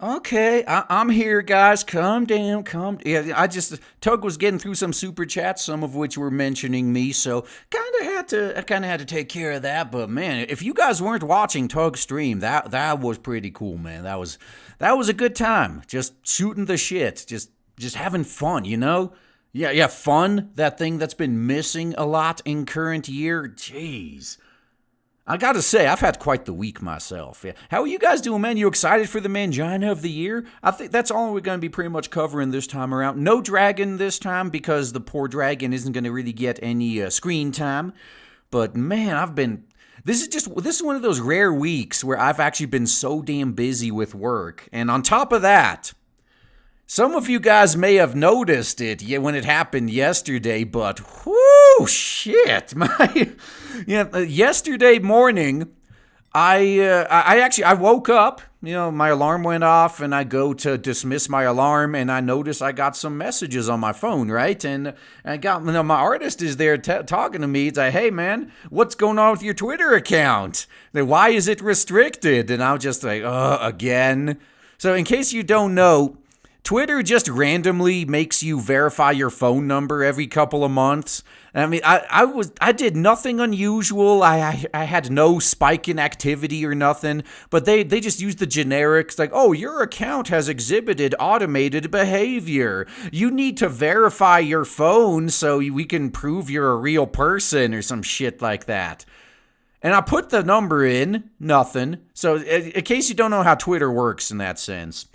Okay, I'm here, guys. Calm down, calm. Yeah, Tug was getting through some super chats, some of which were mentioning me, so I kind of had to take care of that. But man, if you guys weren't watching Tug stream, that was pretty cool, man. That was a good time. Just shooting the shit, just having fun, you know. Yeah, yeah, fun. That thing that's been missing a lot in current year. Jeez. I gotta say, I've had quite the week myself. Yeah. How are you guys doing, man? You excited for the Mangina of the year? I think that's all we're going to be pretty much covering this time around. No dragon this time because the poor dragon isn't going to really get any screen time. But man, this is one of those rare weeks where I've actually been so damn busy with work. And on top of that, some of you guys may have noticed it when it happened yesterday, but whoo, shit, yesterday morning, I woke up, my alarm went off, and I go to dismiss my alarm, and I notice I got some messages on my phone, right? And I got, my artist is there talking to me. It's like, hey man, what's going on with your Twitter account? Why is it restricted? And I was just like, again. So in case you don't know, Twitter just randomly makes you verify your phone number every couple of months. I mean, I did nothing unusual. I had no spike in activity or nothing, but they just used the generics like, oh, your account has exhibited automated behavior. You need to verify your phone so we can prove you're a real person or some shit like that. And I put the number in, nothing. So in case you don't know how Twitter works in that sense,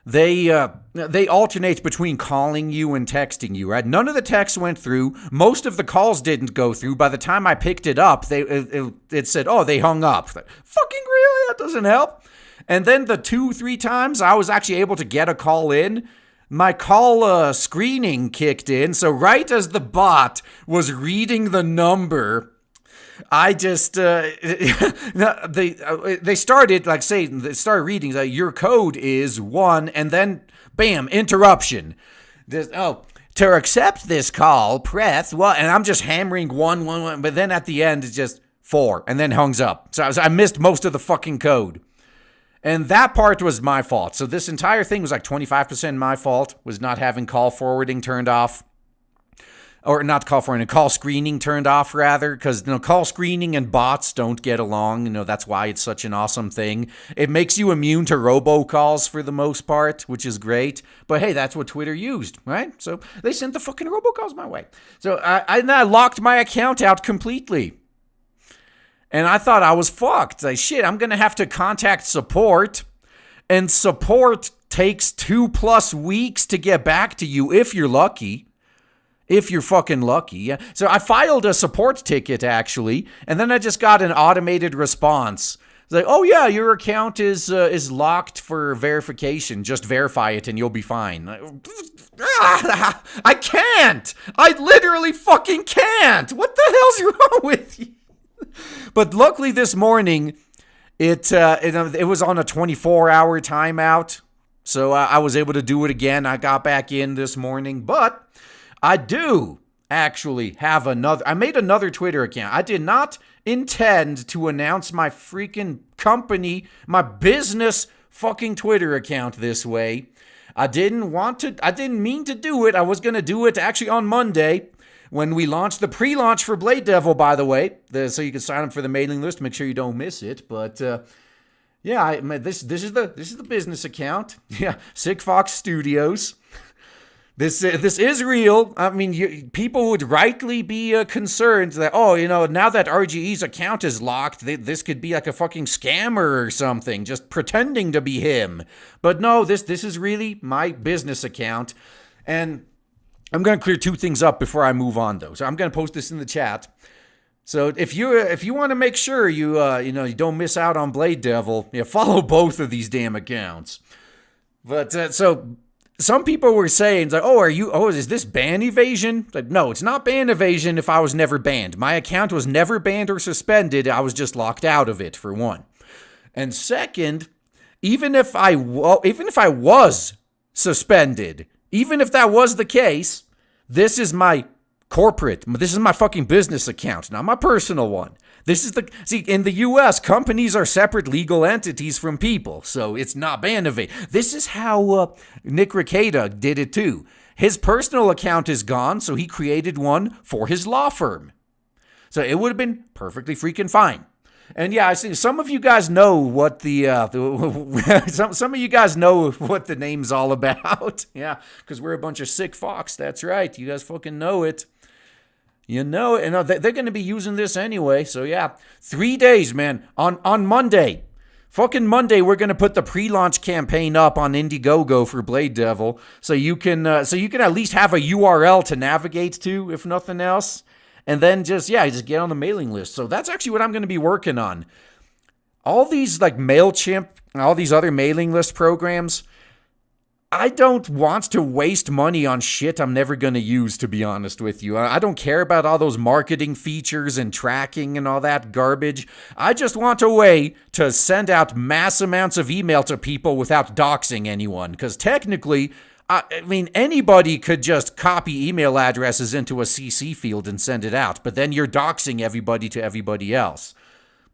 they alternate between calling you and texting you, right? None of the texts went through. Most of the calls didn't go through. By the time I picked it up, it said, oh, they hung up. Fucking really? That doesn't help. And then the 2-3 times I was actually able to get a call in, my call screening kicked in. So right as the bot was reading the number, I just they started reading like your code is 1, and then bam, interruption. To accept this call, press 1, and I'm just hammering 1, but then at the end it's just 4, and then hangs up. So I missed most of the fucking code, and that part was my fault. So this entire thing was like 25% my fault, was not having call forwarding turned off. Or not call forwarding, call screening turned off rather, because call screening and bots don't get along. That's why it's such an awesome thing. It makes you immune to robocalls for the most part, which is great. But hey, that's what Twitter used, right? So they sent the fucking robocalls my way. So I locked my account out completely. And I thought I was fucked. Like, shit, I'm going to have to contact support. And support takes 2+ weeks to get back to you if you're lucky. If you're fucking lucky. Yeah. So I filed a support ticket, actually, and then I just got an automated response. It's like, oh, yeah, your account is locked for verification. Just verify it and you'll be fine. I can't. I literally fucking can't. What the hell's wrong with you? But luckily this morning, it was on a 24-hour timeout. So I was able to do it again. I got back in this morning, but I do actually have I made another Twitter account. I did not intend to announce my freaking company, my business fucking Twitter account this way. I didn't mean to do it. I was going to do it actually on Monday when we launched the pre-launch for Blade Devil, by the way. So you can sign up for the mailing list, make sure you don't miss it. But yeah, this is the business account. Yeah, Sick Fox Studios. This is real. I mean, people would rightly be concerned that, now that RGE's account is locked, this could be like a fucking scammer or something, just pretending to be him. But no, this is really my business account. And I'm going to clear 2 things up before I move on, though. So I'm going to post this in the chat. So if you want to make sure you don't miss out on Blade Devil, follow both of these damn accounts. But so some people were saying, like, is this ban evasion? Like, no, it's not ban evasion if I was never banned. My account was never banned or suspended. I was just locked out of it, for one. And second, even if I was suspended, even if that was the case, this is my corporate. This is my fucking business account, not my personal one. This is see, in the US, companies are separate legal entities from people, so it's not Bannovate. This is how Nick Rekieta did it too. His personal account is gone, so he created one for his law firm. So it would have been perfectly freaking fine. And yeah, I see some of you guys know what some of you guys know what the name's all about. Yeah, because we're a bunch of sick fucks. That's right. You guys fucking know it. You know it. And they're going to be using this anyway. So yeah, 3 days, man. On Monday. Fucking Monday, we're going to put the pre-launch campaign up on Indiegogo for Blade Devil. So you can at least have a URL to navigate to, if nothing else. And then just get on the mailing list. So that's actually what I'm going to be working on. All these like MailChimp and all these other mailing list programs, I don't want to waste money on shit I'm never going to use, to be honest with you. I don't care about all those marketing features and tracking and all that garbage. I just want a way to send out mass amounts of email to people without doxing anyone. Because technically, I mean, anybody could just copy email addresses into a CC field and send it out, but then you're doxing everybody to everybody else.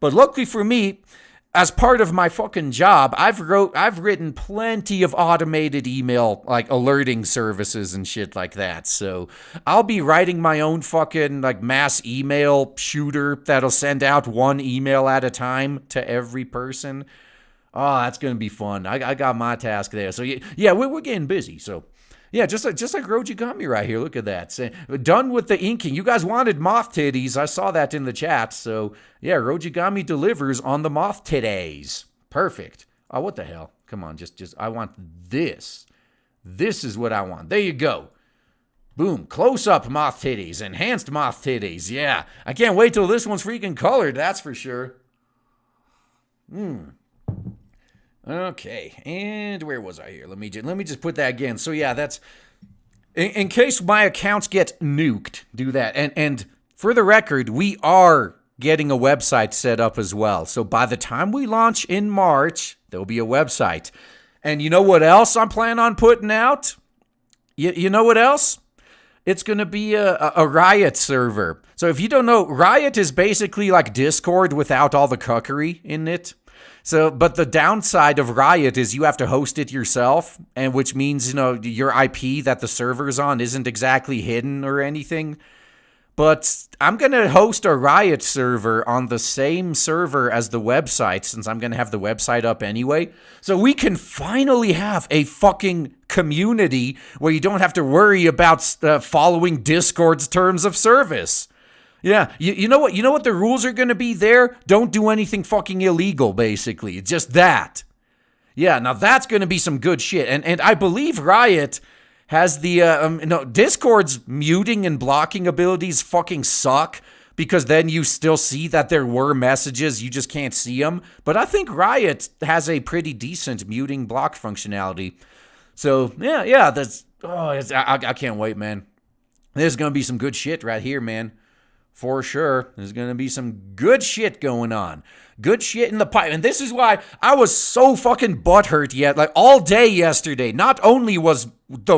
But luckily for me, as part of my fucking job, I've written plenty of automated email, like alerting services and shit like that. So I'll be writing my own fucking like mass email shooter that'll send out one email at a time to every person. Oh, that's going to be fun. I got my task there. So, yeah, we're getting busy. So, yeah, just like Rojigami right here. Look at that. Done with the inking. You guys wanted moth titties. I saw that in the chat. So, yeah, Rojigami delivers on the moth titties. Perfect. Oh, what the hell? Come on, just I want this. This is what I want. There you go. Boom. Close-up moth titties. Enhanced moth titties. Yeah. I can't wait till this one's freaking colored. That's for sure. Okay, and where was I here? Let me just put that again. So yeah, that's in case my accounts get nuked. Do that, and for the record, we are getting a website set up as well. So by the time we launch in March, there'll be a website. And you know what else I'm planning on putting out? You know what else? It's going to be a Riot server. So if you don't know, Riot is basically like Discord without all the cuckery in it. So, but the downside of Riot is you have to host it yourself, and which means, your IP that the server's on isn't exactly hidden or anything. But I'm going to host a Riot server on the same server as the website, since I'm going to have the website up anyway. So we can finally have a fucking community where you don't have to worry about following Discord's terms of service. Yeah, you know what the rules are going to be there? Don't do anything fucking illegal, basically. It's just that. Yeah, now that's going to be some good shit. And I believe Riot has the, Discord's muting and blocking abilities fucking suck, because then you still see that there were messages, you just can't see them. But I think Riot has a pretty decent muting block functionality. So, yeah, I can't wait, man. There's going to be some good shit right here, man. For sure. There's going to be some good shit going on. Good shit in the pipe. And this is why I was so fucking butthurt all day yesterday. Not only was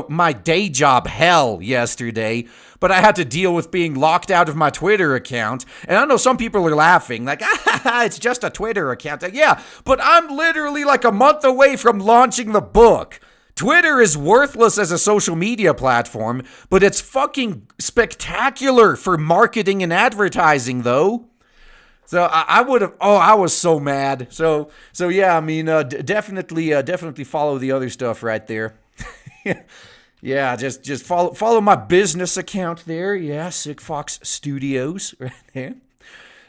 my day job hell yesterday, but I had to deal with being locked out of my Twitter account. And I know some people are laughing, like, it's just a Twitter account. Yeah, but I'm literally like a month away from launching the book. Twitter is worthless as a social media platform, but it's fucking spectacular for marketing and advertising, though. So I was so mad. So yeah, I mean, definitely follow the other stuff right there. Yeah, just follow my business account there. Yeah, Sick Fox Studios right there.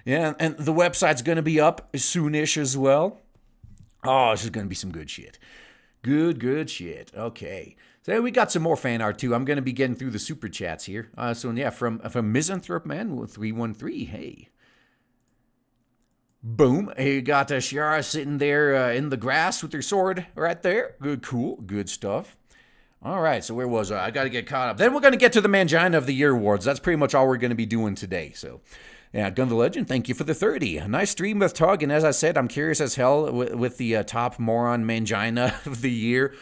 Yeah, and the website's going to be up soonish as well. Oh, this is going to be some good shit. Good shit. Okay. So we got some more fan art too. I'm going to be getting through the super chats here. From Misanthrope Man with 313. Hey. Boom. You got Shiara sitting there in the grass with her sword right there. Good, cool. Good stuff. All right. So where was I? I got to get caught up. Then we're going to get to the Mangina of the Year awards. That's pretty much all we're going to be doing today. So. Yeah, Gun the Legend, thank you for the 30. A nice stream with Tug, and as I said, I'm curious as hell with the top moron Mangina of the year.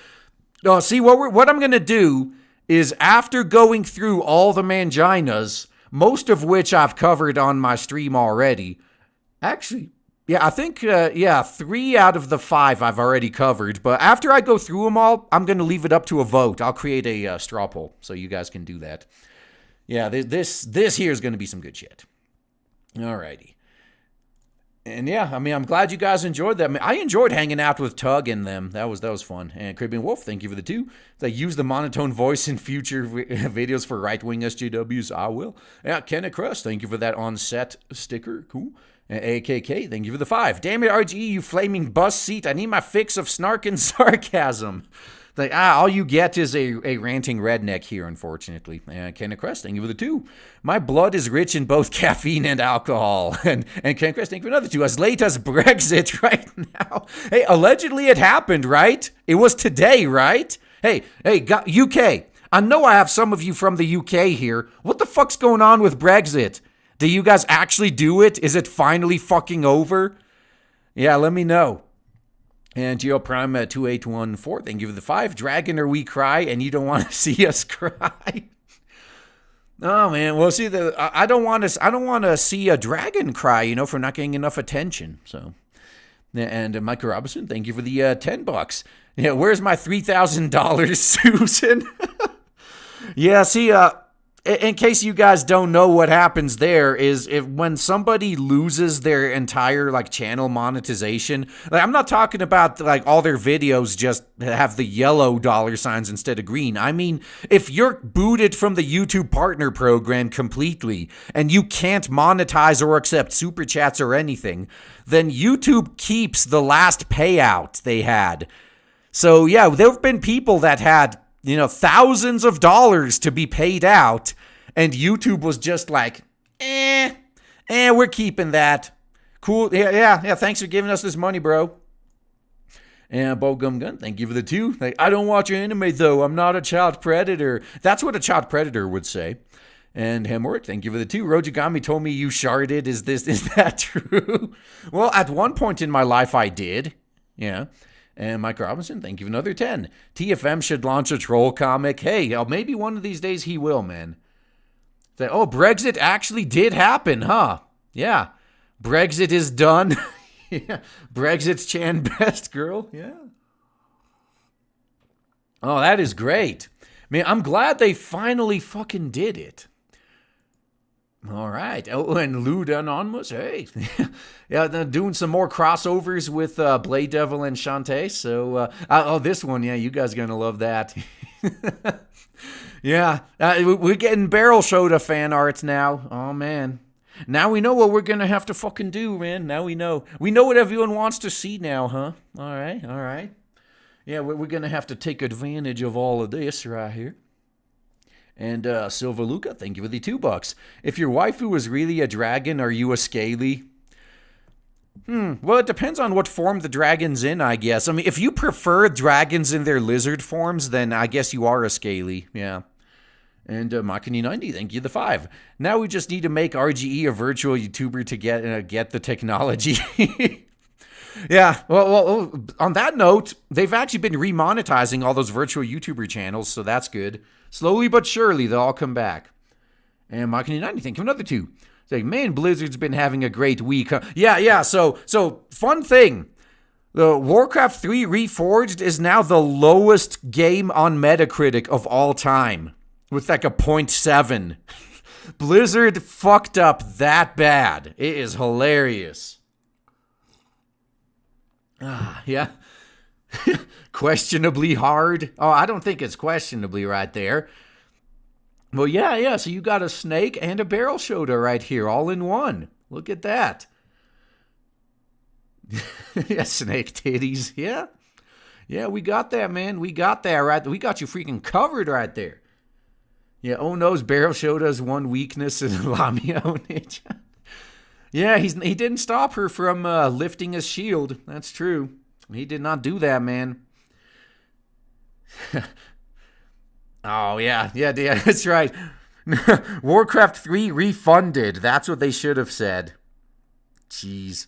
See, what I'm going to do is after going through all the Manginas, most of which I've covered on my stream already. Actually, yeah, I think, 3 out of the 5 I've already covered. But after I go through them all, I'm going to leave it up to a vote. I'll create a straw poll so you guys can do that. Yeah, this here is going to be some good shit. Alrighty. And yeah, I mean, I'm glad you guys enjoyed that. I, mean, I enjoyed hanging out with Tug and them. That was fun. And Caribbean Wolf, thank you for the 2. They use the monotone voice in future videos for right-wing SJWs. I will. Yeah, Kenneth Crust, thank you for that on-set sticker. Cool. And AKK, thank you for the 5. Damn it, RGE, you flaming bus seat. I need my fix of snark and sarcasm. Like, all you get is a ranting redneck here, unfortunately. Ken Crest, thank you for the 2. My blood is rich in both caffeine and alcohol. And Ken Crest, thank you for another 2. As late as Brexit right now. Hey, allegedly it happened, right? It was today, right? Hey, UK. I know I have some of you from the UK here. What the fuck's going on with Brexit? Do you guys actually do it? Is it finally fucking over? Yeah, let me know. And GeoPrime 2814, thank you for the 5. Dragon or we cry, and you don't want to see us cry. Oh man, well see I don't want to see a dragon cry, for not getting enough attention. So, and Michael Robinson, thank you for the $10. Yeah, where's my $3,000, Susan? Yeah, see, in case you guys don't know what happens there is when somebody loses their entire channel monetization, I'm not talking about all their videos just have the yellow dollar signs instead of green. I mean, if you're booted from the YouTube partner program completely and you can't monetize or accept super chats or anything, then YouTube keeps the last payout they had. So yeah, there have been people that had thousands of dollars to be paid out, and YouTube was just like, we're keeping that. Cool, yeah, thanks for giving us this money, bro. And Bo Gum Gun, thank you for the 2. I don't watch anime, though. I'm not a child predator. That's what a child predator would say. And Hemorrhoid, thank you for the 2. Rojigami told me you sharded. Is that true? Well, at one point in my life, I did. Yeah. And Mike Robinson, thank you for another 10. TFM should launch a troll comic. Hey, maybe one of these days he will, man. Brexit actually did happen, huh? Yeah. Brexit is done. Yeah. Brexit's Chan best girl. Yeah. Oh, that is great. Man, I'm glad they finally fucking did it. All right. Oh, and Lewd Anonymous, hey. Yeah, they're doing some more crossovers with Blade Devil and Shantae. So, this one, yeah, you guys are going to love that. Yeah, we're getting Barrel Shoda fan arts now. Oh, man. Now we know what we're going to have to fucking do, man. Now we know. We know what everyone wants to see now, huh? All right. Yeah, we're going to have to take advantage of all of this right here. And Silva Luca, thank you for the $2. If your waifu is really a dragon, are you a scaly? Well, it depends on what form the dragon's in, I guess. I mean, if you prefer dragons in their lizard forms, then I guess you are a scaly, yeah. And Makini90, thank you the 5. Now we just need to make RGE a virtual YouTuber to get the technology. Yeah, well, on that note, they've actually been remonetizing all those virtual YouTuber channels, so that's good. Slowly but surely, they'll all come back. And Makini90, thank you another 2. It's like, man, Blizzard's been having a great week. Huh? Yeah, so fun thing. The Warcraft 3 Reforged is now the lowest game on Metacritic of all time, with a 0.7. Blizzard fucked up that bad. It is hilarious. Yeah. Questionably hard. Oh, I don't think it's questionably right there. Well, yeah. So you got a snake and a barrel shoda right here, all in one. Look at that. Yeah, snake titties. Yeah. Yeah, we got that, man. We got that right. We got you freaking covered right there. Yeah, oh no's barrel shoda's one weakness is Lamia Ninja. Yeah, he didn't stop her from lifting his shield. That's true. He did not do that, man. Oh, yeah, that's right. Warcraft 3 refunded. That's what they should have said. Jeez.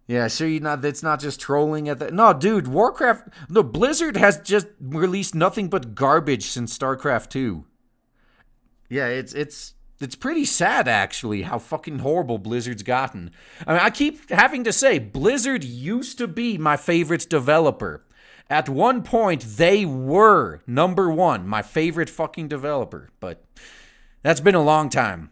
Yeah, sure. You not. It's not just trolling at the. No, dude. Warcraft. No, Blizzard has just released nothing but garbage since StarCraft 2. Yeah, it's pretty sad actually how fucking horrible Blizzard's gotten. I mean, I keep having to say Blizzard used to be my favorite developer. At one point, they were number one, my favorite fucking developer. But that's been a long time.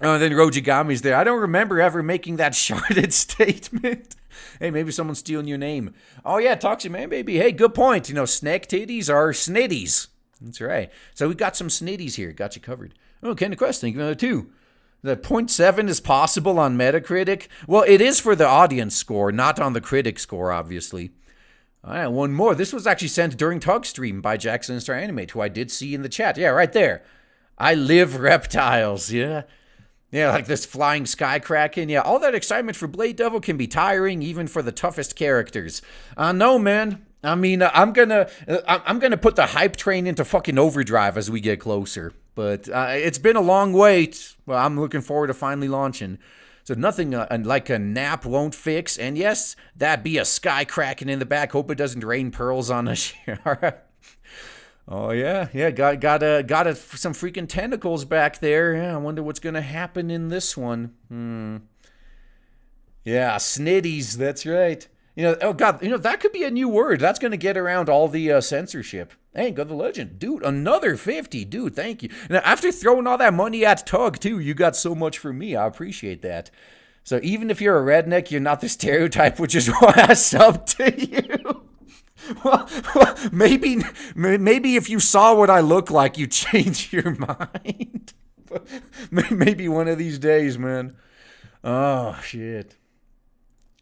Oh, and then Rojigami's there. I don't remember ever making that sharded statement. Hey, maybe someone's stealing your name. Oh, yeah, Toxic Man Baby. Hey, good point. Snake titties are snitties. That's right. So we got some snitties here. Got you covered. Oh, Candy Quest, thank you for another 2. The 0.7 is possible on Metacritic. Well, it is for the audience score, not on the critic score, obviously. All right, one more. This was actually sent during Tug Stream by Jackson Star Animate, who I did see in the chat. Yeah, right there. I live reptiles, yeah. Yeah, like this flying sky kraken. Yeah, all that excitement for Blade Devil can be tiring, even for the toughest characters. No, man. I mean, I'm gonna put the hype train into fucking overdrive as we get closer. But it's been a long wait. Well, I'm looking forward to finally launching. So nothing like a nap won't fix. And yes, that be a sky kraken in the back. Hope it doesn't rain pearls on us. All right. Oh yeah, got some freaking tentacles back there. Yeah, I wonder what's gonna happen in this one. Yeah, snitties. That's right. Oh god, that could be a new word. That's gonna get around all the censorship. Hey, go the legend, dude. Another 50, dude. Thank you. Now, after throwing all that money at Tug too, you got so much from me. I appreciate that. So even if you're a redneck, you're not the stereotype, which is why I subbed to you. Well, maybe if you saw what I look like, you'd change your mind. Maybe one of these days, man. Oh, shit.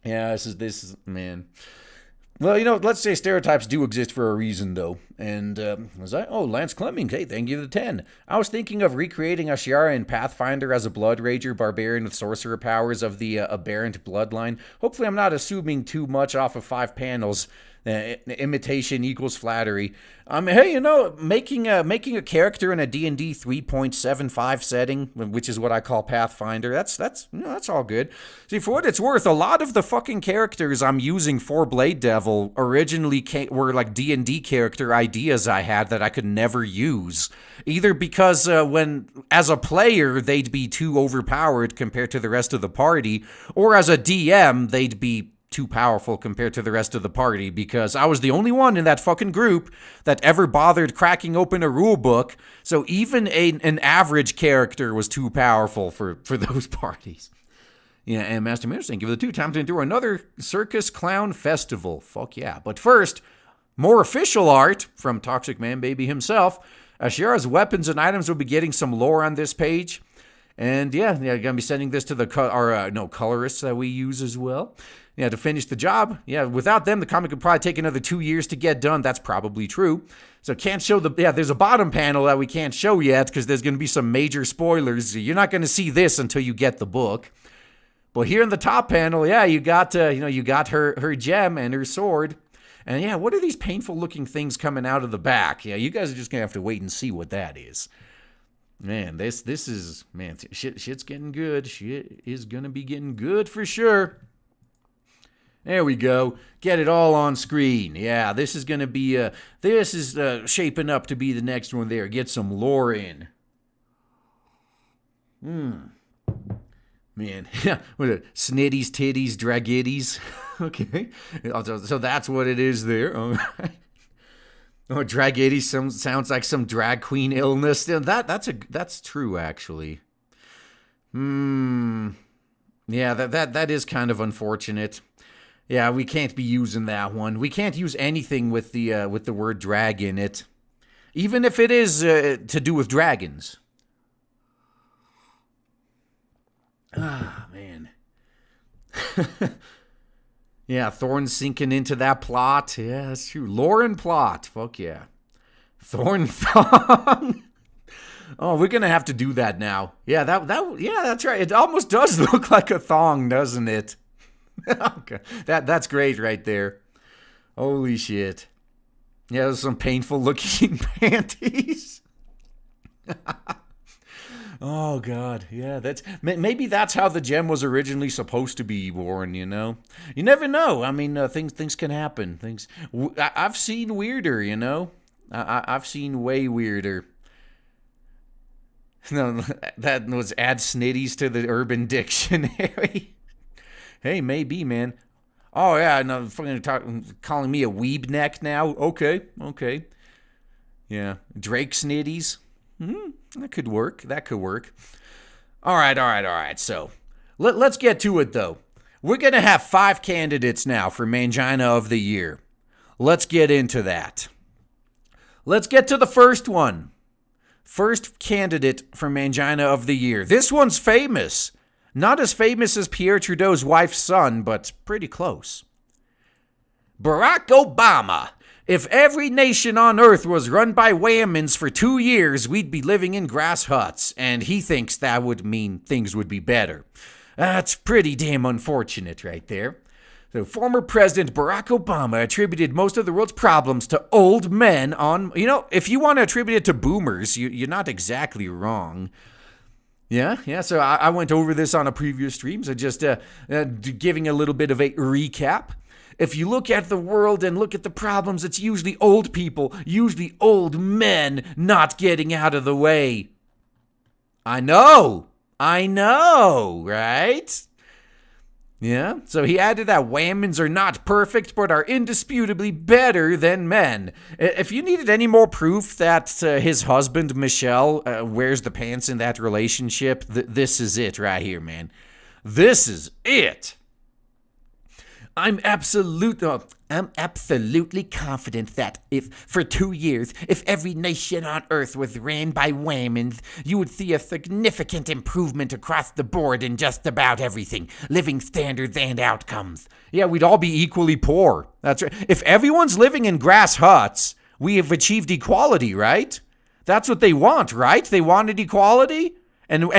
Yeah, this is man. Well, let's say stereotypes do exist for a reason, though. And, Lance Clemming, hey, thank you for the 10. I was thinking of recreating Ashiara in Pathfinder as a Blood Rager barbarian with sorcerer powers of the aberrant bloodline. Hopefully I'm not assuming too much off of 5 panels. Imitation equals flattery. Hey, making a character in a D&D 3.75 setting, which is what I call Pathfinder, that's all good. See, for what it's worth, a lot of the fucking characters I'm using for Blade Devil originally were like D&D character ideas I had that I could never use. Either because when, as a player, they'd be too overpowered compared to the rest of the party, or as a DM, they'd be too powerful compared to the rest of the party, because I was the only one in that fucking group that ever bothered cracking open a rule book, so even an average character was too powerful for those parties. Yeah, and Master Minister, give it the 2 time to endure another circus clown festival. Fuck yeah. But first, more official art from Toxic Man Baby himself. Ashira's weapons and items will be getting some lore on this page. And yeah, gonna be sending this to the colorists that we use as well. Yeah, to finish the job. Yeah, without them, the comic could probably take another 2 years to get done. That's probably true. So can't show there's a bottom panel that we can't show yet because there's going to be some major spoilers. You're not going to see this until you get the book. But here in the top panel, yeah, you got her gem and her sword. And yeah, what are these painful looking things coming out of the back? Yeah, you guys are just going to have to wait and see what that is. Man, this is, man, shit's getting good. Shit is going to be getting good for sure. There we go. Get it all on screen. Yeah, this is going to be, shaping up to be the next one there. Get some lore in. Man. Yeah, what are it? Snitties, titties, dragitties. Okay. So that's what it is there. All right. Oh, dragitties sounds like some drag queen illness. That's true, actually. Yeah, that is kind of unfortunate. Yeah, we can't be using that one. We can't use anything with the word drag in it, even if it is to do with dragons. Ah, man. Yeah, Thorn sinking into that plot. Yeah, that's true. Lauren plot. Fuck yeah. Thorn thong. Oh, we're gonna have to do that now. Yeah, yeah, that's right. It almost does look like a thong, doesn't it? Okay. That's great right there. Holy shit. Yeah, those some painful looking panties. Oh God, yeah. Maybe that's how the gem was originally supposed to be born. You never know. I mean, things can happen. I've seen weirder. I've seen way weirder. No, that was add snitties to the Urban Dictionary. Hey, maybe, man. Oh yeah, no, calling me a weeb neck now. Okay. Yeah, Drake snitties. That could work. All right. So, let's get to it, though. We're going to have 5 candidates now for Mangina of the Year. Let's get into that. Let's get to the first one. First candidate for Mangina of the Year. This one's famous. Not as famous as Pierre Trudeau's wife's son, but pretty close. Barack Obama. If every nation on Earth was run by whammons for 2 years, we'd be living in grass huts, and he thinks that would mean things would be better. That's pretty damn unfortunate right there. So former President Barack Obama attributed most of the world's problems to old men on... if you want to attribute it to boomers, you're not exactly wrong. Yeah, so I went over this on a previous stream, so just giving a little bit of a recap. If you look at the world and look at the problems, it's usually old people, usually old men not getting out of the way. I know, right? Yeah, so he added that whammons are not perfect, but are indisputably better than men. If you needed any more proof that his husband, Michelle, wears the pants in that relationship, this is it right here, man. This is it. I'm absolutely confident that for 2 years, if every nation on Earth was ran by whammons, you would see a significant improvement across the board in just about everything, living standards and outcomes. Yeah, we'd all be equally poor. That's right. If everyone's living in grass huts, we have achieved equality, right? That's what they want, right? They wanted equality? And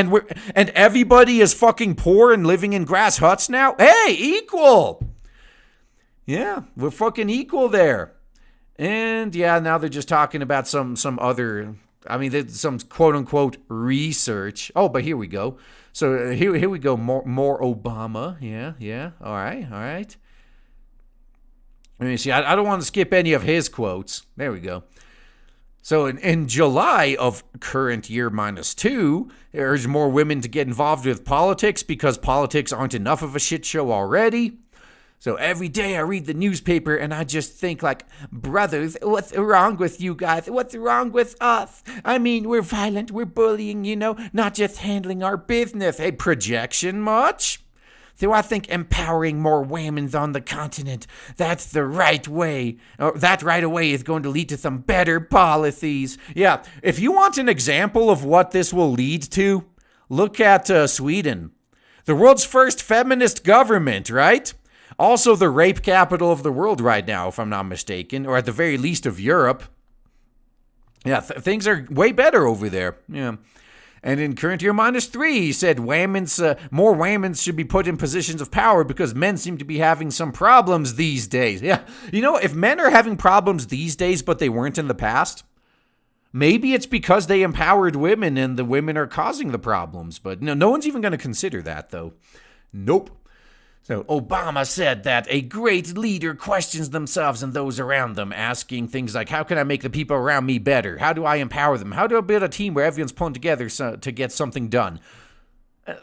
everybody is fucking poor and living in grass huts now? Hey, equal! Yeah, we're fucking equal there. And yeah, now they're just talking about some other, some quote-unquote research. Oh, but here we go. So here we go, more Obama. Yeah, all right. Let me see, I don't want to skip any of his quotes. There we go. So in July of current year -2, urged more women to get involved with politics because politics aren't enough of a shit show already. So every day I read the newspaper and I just think like, brothers, what's wrong with you guys? What's wrong with us? I mean, we're violent, we're bullying, not just handling our business. Hey, projection much? So I think empowering more whammons on the continent, that's the right way. That right away is going to lead to some better policies. Yeah, if you want an example of what this will lead to, look at Sweden. The world's first feminist government, right? Also the rape capital of the world right now, if I'm not mistaken, or at the very least of Europe. Yeah, things are way better over there. Yeah. And in current year -3, he said more whammons should be put in positions of power because men seem to be having some problems these days. Yeah, if men are having problems these days but they weren't in the past, maybe it's because they empowered women and the women are causing the problems. But no one's even going to consider that, though. Nope. So Obama said that a great leader questions themselves and those around them, asking things like, how can I make the people around me better? How do I empower them? How do I build a team where everyone's pulling together to get something done?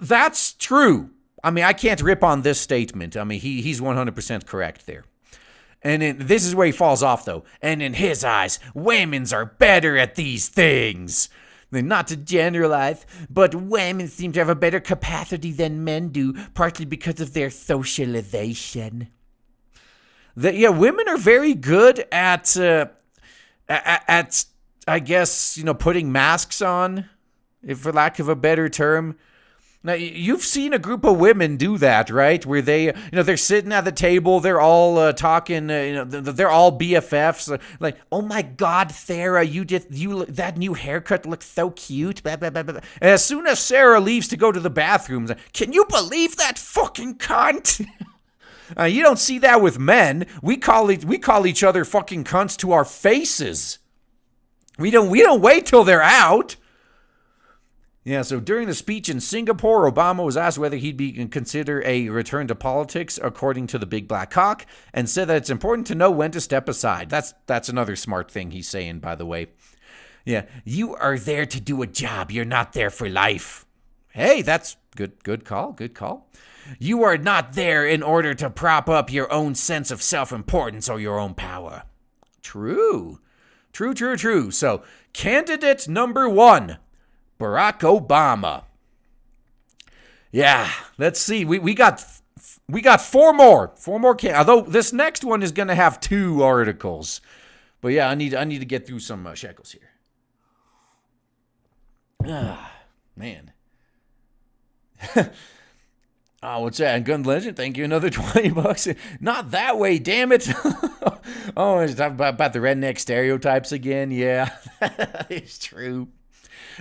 That's true. I can't rip on this statement. He's 100% correct there. And this is where he falls off, though. And in his eyes, whammons are better at these things. Not to generalize, but women seem to have a better capacity than men do, partly because of their socialization. Women are very good at I guess, putting masks on, for lack of a better term. Now, you've seen a group of women do that, right? Where they, they're sitting at the table, they're all talking, they're all BFFs. Like, oh my God, Sarah, that new haircut looks so cute. Blah, blah, blah, blah. And as soon as Sarah leaves to go to the bathroom, can you believe that fucking cunt? You don't see that with men. We call each other fucking cunts to our faces. We don't wait till they're out. Yeah, so during the speech in Singapore, Obama was asked whether he'd consider a return to politics according to the big black cock, and said that it's important to know when to step aside. That's another smart thing he's saying, by the way. Yeah, you are there to do a job. You're not there for life. Hey, that's good call. You are not there in order to prop up your own sense of self-importance or your own power. True. So, candidate number 1. Barack Obama. Yeah, let's see. We got 4 more. 4 more. Although this next one is going to have 2 articles. But yeah, I need to get through some shekels here. Man. Oh, what's that? Gun Legend, thank you. Another $20. Not that way, damn it. Oh, it's about the redneck stereotypes again. Yeah, it's true.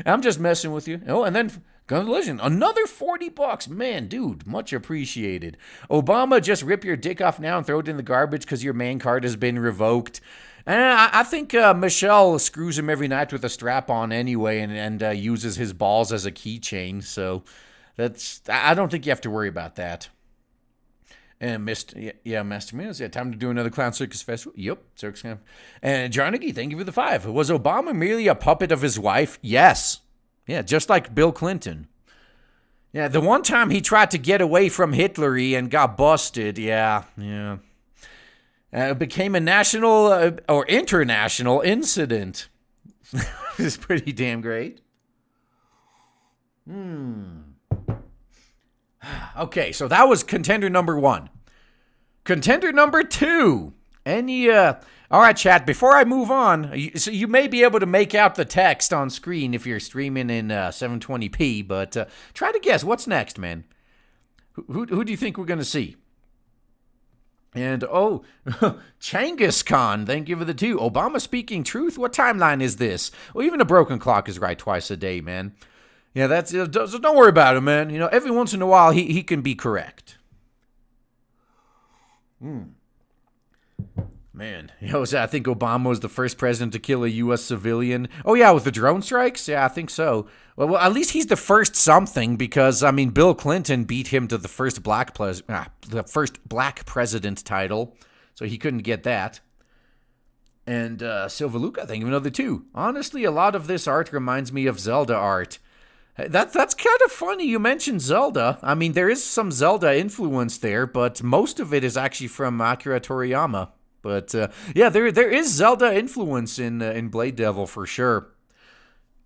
I'm just messing with you. Oh, and then Gun Legend, another $40. Man, dude, much appreciated. Obama, just rip your dick off now and throw it in the garbage because your main card has been revoked. And I think Michelle screws him every night with a strap on anyway, and uses his balls as a keychain. So I don't think you have to worry about that. And Master Mills, time to do another Clown Circus Festival. Yep, Circus Camp. And Jarnaghi, thank you for the 5. Was Obama merely a puppet of his wife? Yes. Yeah, just like Bill Clinton. Yeah, the one time he tried to get away from Hitlery and got busted, yeah. It became a national or international incident. It's pretty damn great. Okay, so that was contender number 1. Contender number 2. All right, chat, before I move on, you may be able to make out the text on screen if you're streaming in 720p, but try to guess. What's next, man? Who do you think we're going to see? And, Changus Khan, thank you for the 2. Obama speaking truth? What timeline is this? Well, even a broken clock is right twice a day, man. Yeah, that's don't worry about it, man. Every once in a while, he can be correct. Man, I think Obama was the first president to kill a U.S. civilian. Oh, yeah, with the drone strikes? Yeah, I think so. Well, at least he's the first something because, Bill Clinton beat him to the first black president title, so he couldn't get that. And Silva Luca, thank you another 2. Honestly, a lot of this art reminds me of Zelda art. That's kind of funny you mentioned Zelda. There is some Zelda influence there, but most of it is actually from Akira Toriyama. But yeah, there is Zelda influence in Blade Devil for sure.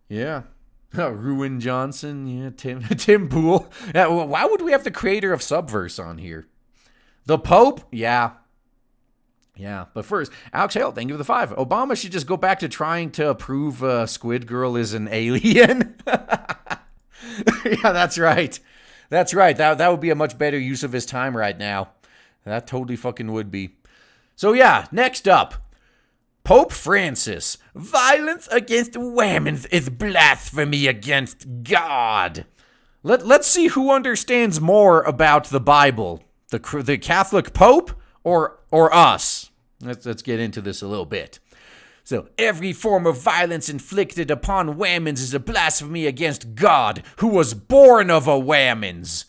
Yeah. Ruin Johnson, yeah, Tim Pool. Yeah, why would we have the creator of Subverse on here? The Pope? Yeah. Yeah, but first, Alex Hale, thank you for the 5. Obama should just go back to trying to prove Squid Girl is an alien. Yeah, that's right. That would be a much better use of his time right now. That totally fucking would be. So yeah, next up. Pope Francis. Violence against women is blasphemy against God. Let's see who understands more about the Bible. The Catholic Pope or us? Let's get into this a little bit. So, every form of violence inflicted upon women is a blasphemy against God, who was born of a woman's.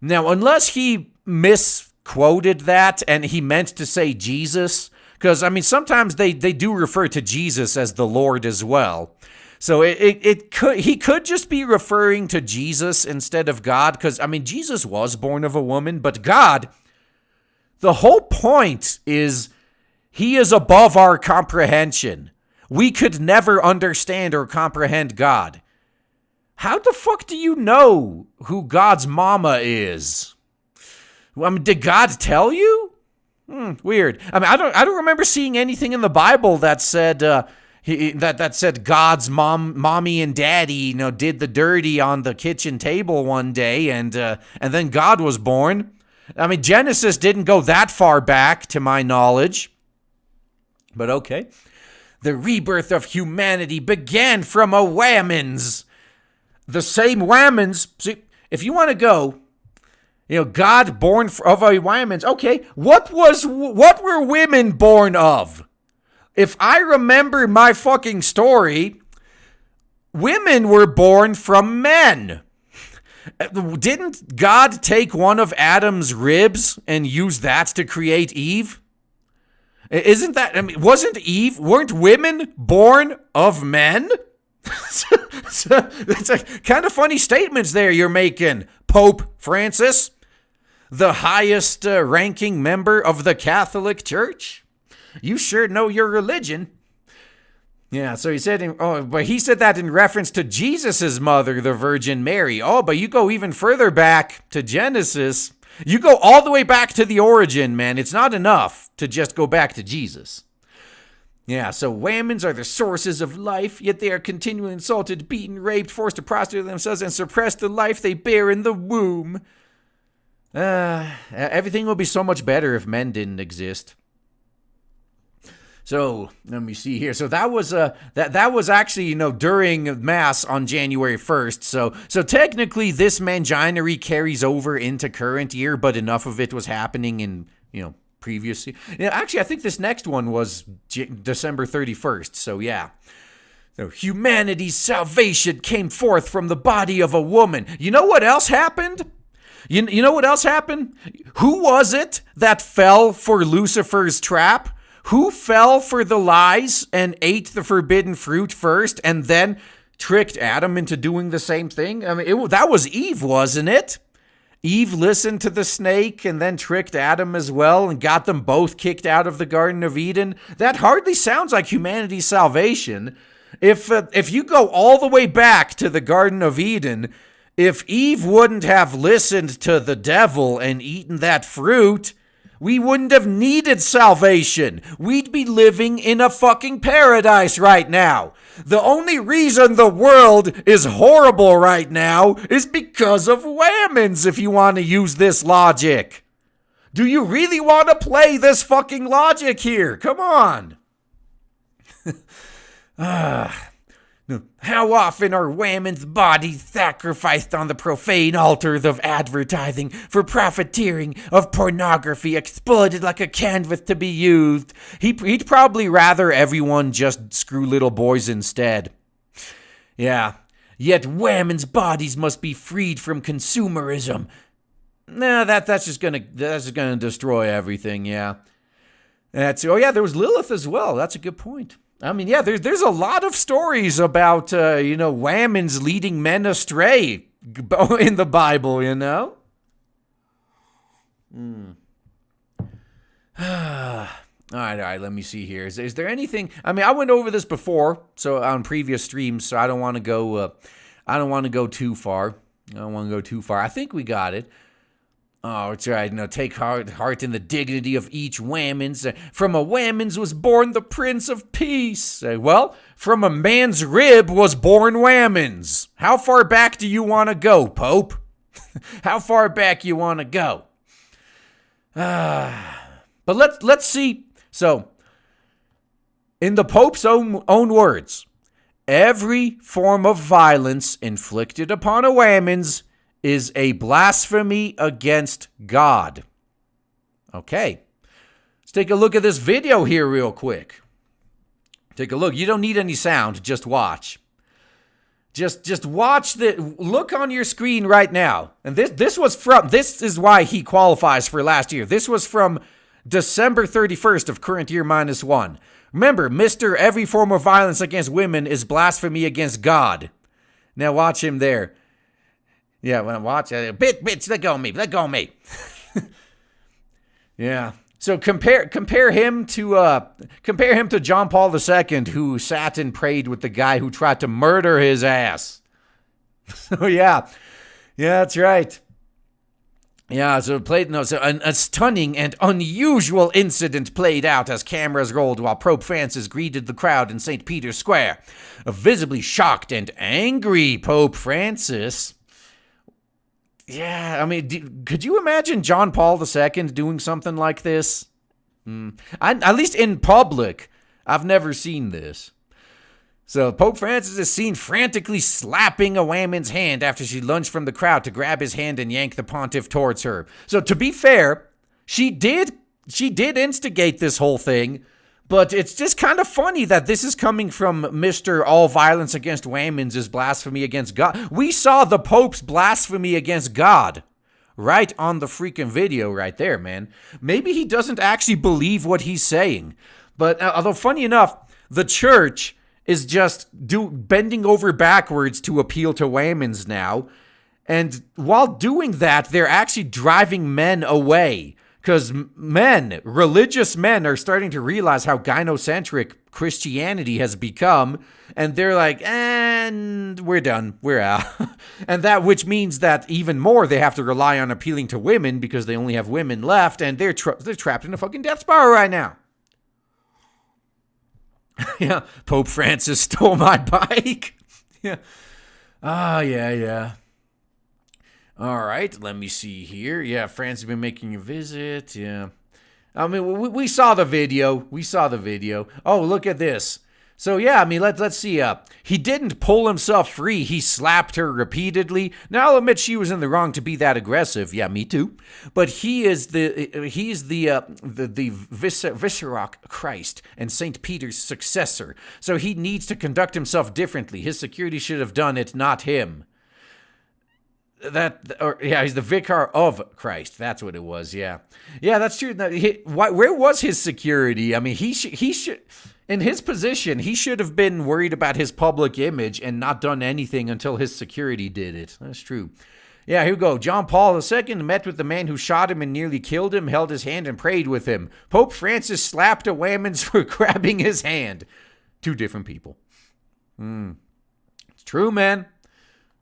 Now, unless he misquoted that and he meant to say Jesus, because, sometimes they do refer to Jesus as the Lord as well. So, he could just be referring to Jesus instead of God, because, Jesus was born of a woman, but God, the whole point is he is above our comprehension. We could never understand or comprehend God. How the fuck do you know who God's mama is? Did God tell you? Weird. I don't remember seeing anything in the Bible that said that said God's mommy and daddy, did the dirty on the kitchen table one day, and then God was born. Genesis didn't go that far back, to my knowledge. But okay. The rebirth of humanity began from a woman's. The same woman's. See, if you want to go, God born of a woman's. Okay, what were women born of? If I remember my fucking story, women were born from men. Didn't God take one of Adam's ribs and use that to create Eve? Isn't that, I mean, weren't women born of men? So it's a kind of funny statements there you're making, Pope Francis, the highest ranking member of the Catholic Church. You sure know your religion. Yeah, so he said, but he said that in reference to Jesus's mother, the Virgin Mary. Oh, but you go even further back to Genesis. You go all the way back to the origin, man. It's not enough to just go back to Jesus. Yeah, so women's are the sources of life, yet they are continually insulted, beaten, raped, forced to prostitute themselves, and suppress the life they bear in the womb. Everything would be so much better if men didn't exist. So let me see here. So that was that was actually, during Mass on January 1st. So technically this Manginery carries over into current year, but enough of it was happening in previous year. Actually, I think this next one was December 31st. So yeah. So humanity's salvation came forth from the body of a woman. You know what else happened? You know what else happened? Who was it that fell for Lucifer's trap? Who fell for the lies and ate the forbidden fruit first and then tricked Adam into doing the same thing? I mean, that was Eve, wasn't it? Eve listened to the snake and then tricked Adam as well and got them both kicked out of the Garden of Eden. That hardly sounds like humanity's salvation. If you go all the way back to the Garden of Eden, if Eve wouldn't have listened to the devil and eaten that fruit, we wouldn't have needed salvation. We'd be living in a fucking paradise right now. The only reason the world is horrible right now is because of women's, if you want to use this logic. Do you really want to play this fucking logic here? Come on. How often are women's bodies sacrificed on the profane altar of advertising for profiteering of pornography, exploited like a canvas to be used? He'd probably rather everyone just screw little boys instead. Yeah. Yet women's bodies must be freed from consumerism. Nah, that's just gonna destroy everything. Yeah. There was Lilith as well. That's a good point. I mean, yeah, there's a lot of stories about, women's leading men astray in the Bible, All right, let me see here. Is there anything, I went over this before, so on previous streams, so I don't want to go too far. I think we got it. Oh, it's right. Take heart in the dignity of each woman's. From a woman's was born the Prince of Peace. Well, from a man's rib was born woman's. How far back do you want to go, Pope? How far back you want to go? But let's see. So, in the Pope's own words, every form of violence inflicted upon a woman's is a blasphemy against God. Okay. Let's take a look at this video here real quick. Take a look. You don't need any sound. Just watch. Just watch the look on your screen right now. And this is why he qualifies for last year. This was from December 31st of current year -1. Remember, Mr. Every form of violence against women is blasphemy against God. Now watch him there. Yeah, when I watch it, bitch, let go of me. Yeah. So compare him to John Paul II, who sat and prayed with the guy who tried to murder his ass. So yeah, that's right. Yeah, so a stunning and unusual incident played out as cameras rolled while Pope Francis greeted the crowd in St. Peter's Square. A visibly shocked and angry Pope Francis. Yeah, could you imagine John Paul II doing something like this? At least in public, I've never seen this. So Pope Francis is seen frantically slapping a woman's hand after she lunged from the crowd to grab his hand and yank the pontiff towards her. So to be fair, she did instigate this whole thing, But it's just kind of funny that this is coming from Mr. All violence against women is blasphemy against God. We saw the Pope's blasphemy against God right on the freaking video right there, man. Maybe he doesn't actually believe what he's saying. But although funny enough, the church is just bending over backwards to appeal to women's now. And while doing that, they're actually driving men away. Because religious men are starting to realize how gynocentric Christianity has become. And they're like, and we're done. We're out. And that, which means that even more, they have to rely on appealing to women because they only have women left. And they're trapped in a fucking death spiral right now. Yeah, Pope Francis stole my bike. Yeah. Yeah. All right, let me see here. Yeah, France has been making a visit. Yeah. I mean, we saw the video. Oh, look at this. So, yeah, I mean, let's see. He didn't pull himself free. He slapped her repeatedly. Now, I'll admit she was in the wrong to be that aggressive. Yeah, me too. But he's the Viceroy Christ and St. Peter's successor. So he needs to conduct himself differently. His security should have done it, not him. He's the vicar of Christ. That's what it was. Yeah, that's true. Where was his security? I mean, he should, in his position, he should have been worried about his public image and not done anything until his security did it. That's true. Yeah, here we go. John Paul II met with the man who shot him and nearly killed him, held his hand and prayed with him. Pope Francis slapped a woman for grabbing his hand. Two different people. It's true, man.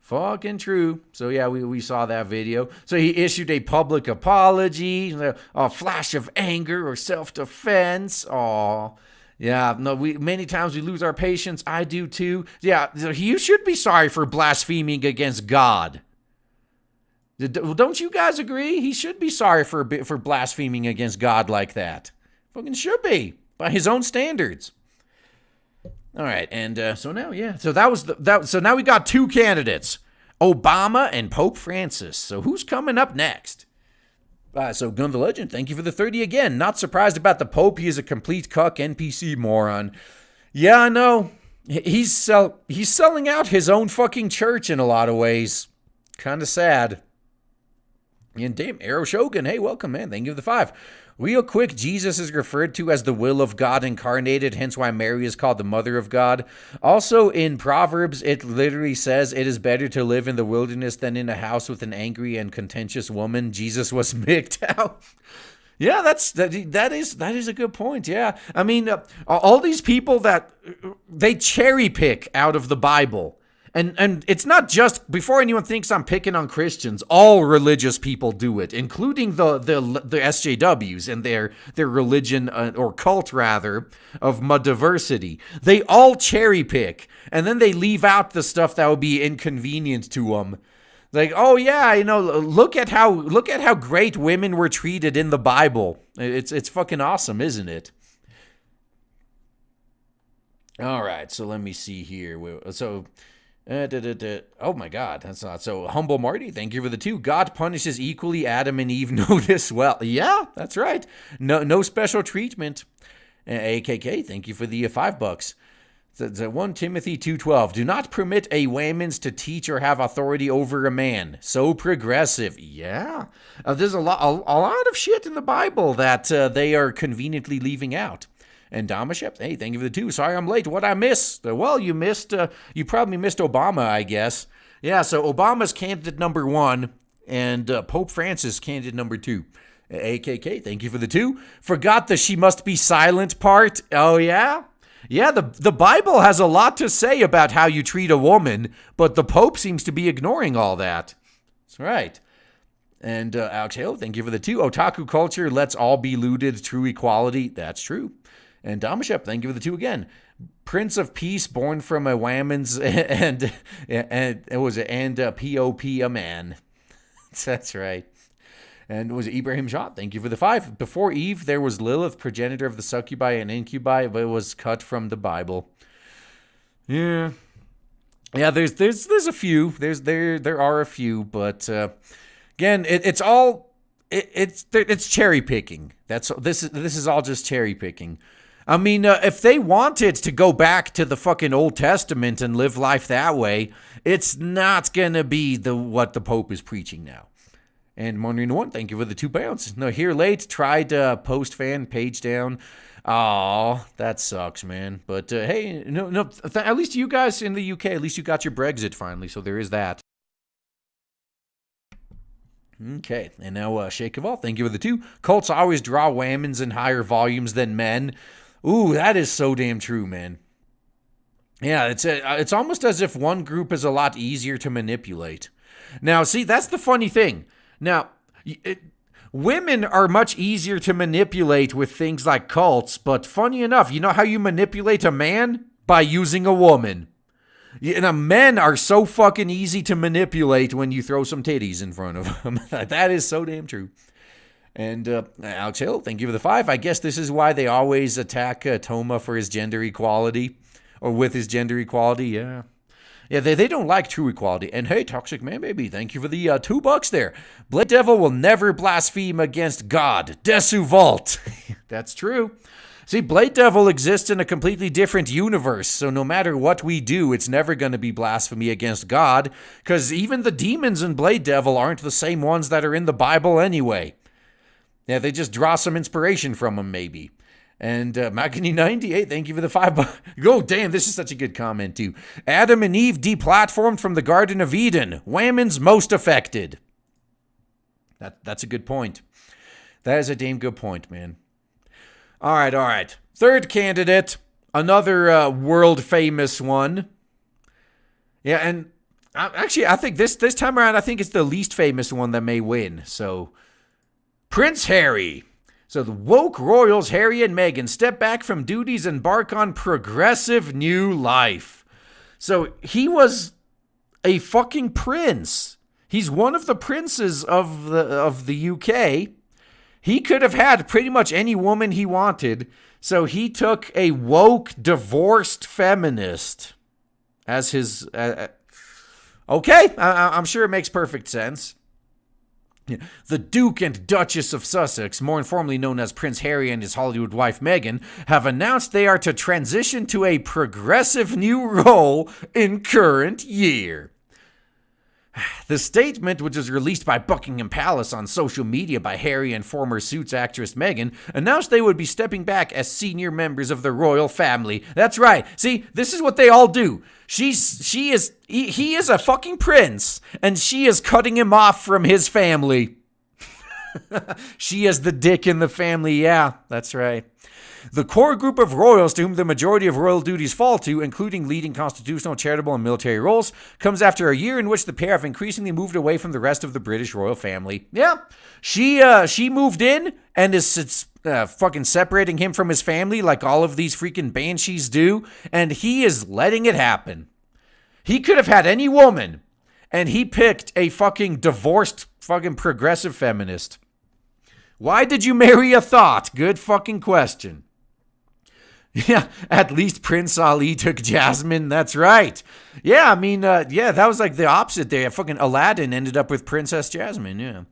Fucking true. So yeah, we saw that video. So he issued a public apology, a flash of anger or self-defense. Aw. Yeah, no, many times we lose our patience. I do too. Yeah, you should be sorry for blaspheming against God. Don't you guys agree? He should be sorry for blaspheming against God like that. Fucking should be, by his own standards. All right, and so now, yeah. So so now we got two candidates, Obama and Pope Francis. So who's coming up next? So Gun the Legend, thank you for the 30 again. Not surprised about the Pope. He is a complete cuck NPC moron. Yeah, I know. He's selling out his own fucking church in a lot of ways. Kind of sad. And damn, Arrow Shogun, hey, welcome, man. Thank you for the 5. Real quick, Jesus is referred to as the will of God incarnated, hence why Mary is called the mother of God. Also, in Proverbs, it literally says, it is better to live in the wilderness than in a house with an angry and contentious woman. Jesus was micked out. Yeah, that is a good point, yeah. I mean, all these people that, they cherry pick out of the Bible. And it's not just, before anyone thinks I'm picking on Christians, all religious people do it, including the SJWs and their religion, or cult rather, of diversity. They all cherry pick, and then they leave out the stuff that would be inconvenient to them. Like, oh yeah, look at how great women were treated in the Bible. It's fucking awesome, isn't it? All right, so let me see here. Oh my God, that's not so. Humble Marty, thank you for the 2. God punishes equally. Adam and Eve know this well. Yeah, that's right. No special treatment. AKK, thank you for the $5. The 1 Timothy 2:12. Do not permit a woman to teach or have authority over a man. So progressive. Yeah, there's a lot of shit in the Bible that they are conveniently leaving out. And Damashep, hey, thank you for the 2. Sorry I'm late. What I missed? Well, you probably missed Obama, I guess. Yeah, so Obama's candidate number 1, and Pope Francis candidate number 2. AKK, thank you for the 2. Forgot the she must be silent part. Oh, yeah? Yeah, the Bible has a lot to say about how you treat a woman, but the Pope seems to be ignoring all that. That's right. And Alex Hill, thank you for the 2. Otaku culture, let's all be looted, true equality. That's true. And Damashep, thank you for the 2 again. Prince of Peace, born from a woman's and it was POP a man. That's right. And it was Ibrahim Shah, thank you for the 5. Before Eve, there was Lilith, progenitor of the succubi and incubi, but it was cut from the Bible. Yeah. Yeah, there's a few. There are a few, but again, it's cherry picking. This is all just cherry picking. I mean, if they wanted to go back to the fucking Old Testament and live life that way, it's not gonna be what the Pope is preaching now. And Mangina 1, thank you for the 2 pounds. No, here late, tried post fan page down. Oh, that sucks, man. But hey, no, at least you guys in the UK, at least you got your Brexit finally, so there is that. Okay, and now Shake of All, thank you for the 2. Cults always draw whammons in higher volumes than men. Ooh, that is so damn true, man. Yeah, it's almost as if one group is a lot easier to manipulate. Now, see, that's the funny thing. Now, women are much easier to manipulate with things like cults, but funny enough, you know how you manipulate a man? By using a woman. Men are so fucking easy to manipulate when you throw some titties in front of them. That is so damn true. And Alex Hill, thank you for the 5. I guess this is why they always attack Toma for his gender equality. Or with his gender equality, yeah. Yeah, they don't like true equality. And hey, Toxic Man Baby, thank you for the $2 there. Blade Devil will never blaspheme against God. Desu Vault. That's true. See, Blade Devil exists in a completely different universe, so no matter what we do, it's never going to be blasphemy against God, because even the demons in Blade Devil aren't the same ones that are in the Bible anyway. Yeah, they just draw some inspiration from them, maybe. And Mangina98, thank you for the 5. Oh, damn, this is such a good comment, too. Adam and Eve deplatformed from the Garden of Eden. Whammon's most affected. That's a good point. That is a damn good point, man. All right. Third candidate, another world-famous one. Yeah, and actually, I think this time around, I think it's the least famous one that may win. So, Prince Harry. So the woke royals, Harry and Meghan, step back from duties and embark on progressive new life. So he was a fucking prince. He's one of the princes of the UK. He could have had pretty much any woman he wanted. So he took a woke, divorced feminist as his... okay, I'm sure it makes perfect sense. The Duke and Duchess of Sussex, more informally known as Prince Harry and his Hollywood wife Meghan, have announced they are to transition to a progressive new role in current year. The statement, which was released by Buckingham Palace on social media by Harry and former Suits actress Meghan, announced they would be stepping back as senior members of the royal family. That's right. See, this is what they all do. He is a fucking prince, and she is cutting him off from his family. She is the dick in the family. Yeah, that's right. The core group of royals to whom the majority of royal duties fall to, including leading constitutional, charitable, and military roles, comes after a year in which the pair have increasingly moved away from the rest of the British royal family. Yeah, she moved in and is fucking separating him from his family like all of these freaking banshees do, and he is letting it happen. He could have had any woman, and he picked a fucking divorced fucking progressive feminist. Why did you marry a thought? Good fucking question. Yeah, at least Prince Ali took Jasmine. That's right. Yeah, I mean, that was like the opposite there. Fucking Aladdin ended up with Princess Jasmine, yeah.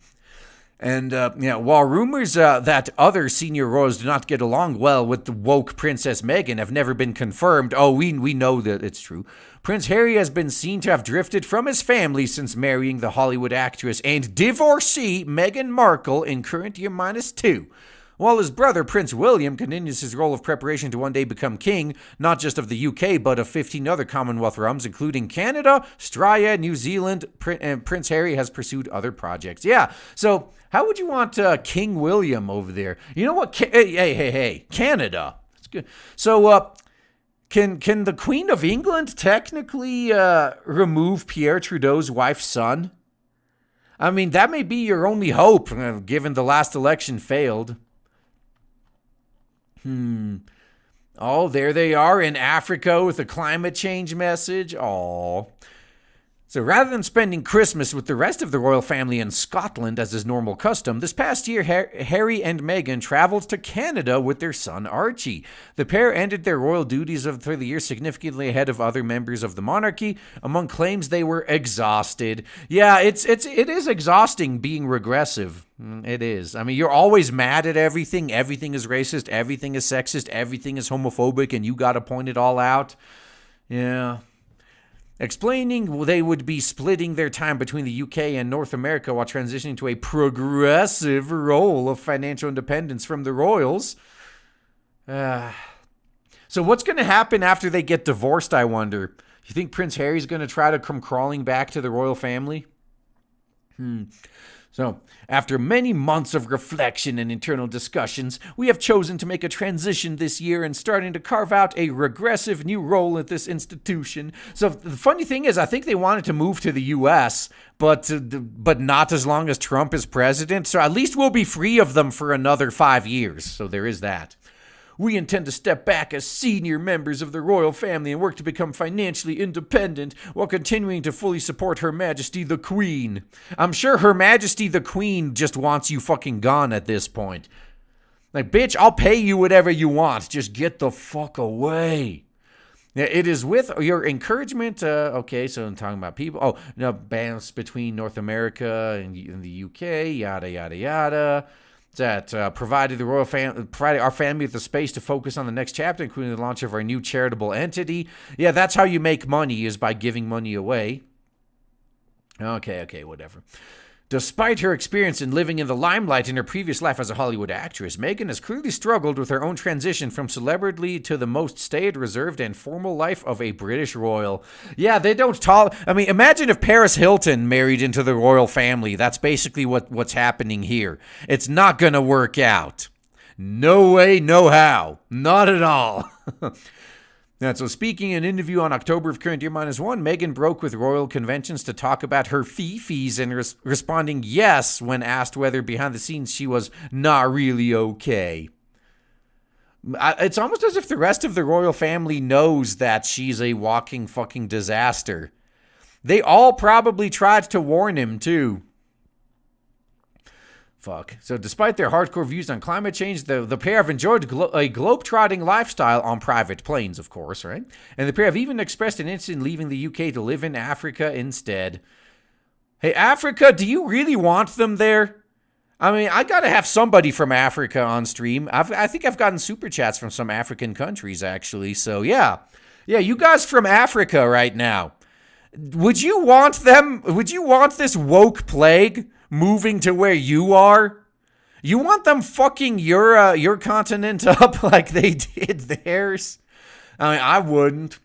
And, while rumors that other senior royals do not get along well with the woke Princess Meghan have never been confirmed, we know that it's true. Prince Harry has been seen to have drifted from his family since marrying the Hollywood actress and divorcee Meghan Markle in current year -2. While his brother, Prince William, continues his role of preparation to one day become king, not just of the UK, but of 15 other Commonwealth realms, including Canada, Australia, New Zealand, and Prince Harry has pursued other projects. Yeah, so how would you want King William over there? You know what? Hey, Canada. That's good. So, can the Queen of England technically remove Pierre Trudeau's wife's son? I mean, that may be your only hope, given the last election failed. Oh, there they are in Africa with a climate change message. Oh, So rather than spending Christmas with the rest of the royal family in Scotland as is normal custom, this past year Harry and Meghan traveled to Canada with their son Archie. The pair ended their royal duties for the year significantly ahead of other members of the monarchy, among claims they were exhausted. Yeah, it is exhausting being regressive. It is. I mean, you're always mad at everything. Everything is racist, everything is sexist, everything is homophobic, and you got to point it all out. Yeah. Explaining they would be splitting their time between the UK and North America while transitioning to a progressive role of financial independence from the royals. So what's going to happen after they get divorced, I wonder? You think Prince Harry's going to try to come crawling back to the royal family? So, after many months of reflection and internal discussions, we have chosen to make a transition this year and starting to carve out a regressive new role at this institution. So, the funny thing is, I think they wanted to move to the U.S., but not as long as Trump is president. So, at least we'll be free of them for another 5 years. So, there is that. We intend to step back as senior members of the royal family and work to become financially independent while continuing to fully support Her Majesty the Queen. I'm sure Her Majesty the Queen just wants you fucking gone at this point. Like, bitch, I'll pay you whatever you want. Just get the fuck away. It is with your encouragement. Okay, so I'm talking about people. Oh, no, balance between North America and the UK, yada, yada, yada. That provided our family with the space to focus on the next chapter, including the launch of our new charitable entity. Yeah, that's how you make money, is by giving money away. Okay, whatever. Despite her experience in living in the limelight in her previous life as a Hollywood actress, Meghan has clearly struggled with her own transition from celebrity to the most staid, reserved, and formal life of a British royal. Yeah, they don't I mean, imagine if Paris Hilton married into the royal family. That's basically what's happening here. It's not going to work out. No way, no how. Not at all. And so speaking in an interview on October of current year -1, Meghan broke with royal conventions to talk about her fees and responding yes when asked whether behind the scenes she was not really okay. It's almost as if the rest of the royal family knows that she's a walking fucking disaster. They all probably tried to warn him too. Fuck. So despite their hardcore views on climate change, the pair have enjoyed a globe-trotting lifestyle on private planes, of course, right? And the pair have even expressed an interest in leaving the UK to live in Africa instead. Hey, Africa, do you really want them there? I mean, I gotta have somebody from Africa on stream. I think I've gotten super chats from some African countries, actually. So, yeah. Yeah, you guys from Africa right now. Would you want them? Would you want this woke plague moving to where you are? You want them fucking your continent up like they did theirs? I mean, I wouldn't.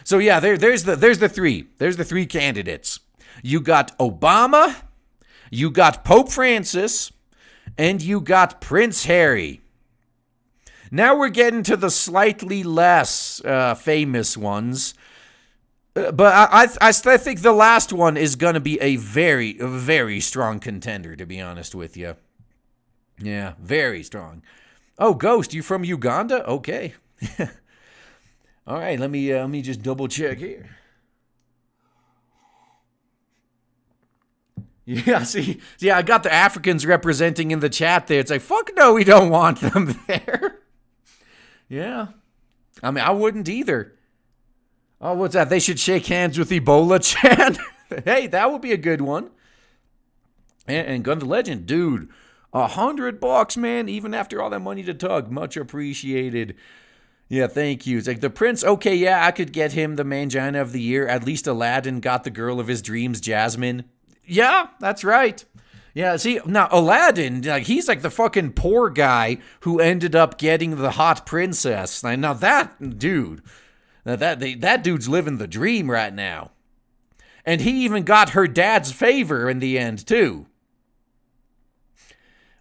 So yeah, there's the three candidates. You got Obama, you got Pope Francis, and you got Prince Harry. Now we're getting to the slightly less famous ones. But I think the last one is going to be a very, very strong contender, to be honest with you. Yeah, very strong. Oh, Ghost, you from Uganda? Okay. All right, let me just double check here. Yeah, see, I got the Africans representing in the chat there. It's like, fuck no, we don't want them there. Yeah. I mean, I wouldn't either. Oh, what's that? They should shake hands with Ebola Chan. Hey, that would be a good one. And Gun the Legend, dude, $100, man, even after all that money to Tug. Much appreciated. Yeah, thank you. It's like the Prince, okay, yeah, I could get him the Mangina of the year. At least Aladdin got the girl of his dreams, Jasmine. Yeah, that's right. Yeah, see, now Aladdin, like, he's like the fucking poor guy who ended up getting the hot princess. Now that dude... Now that dude's living the dream right now. And he even got her dad's favor in the end, too.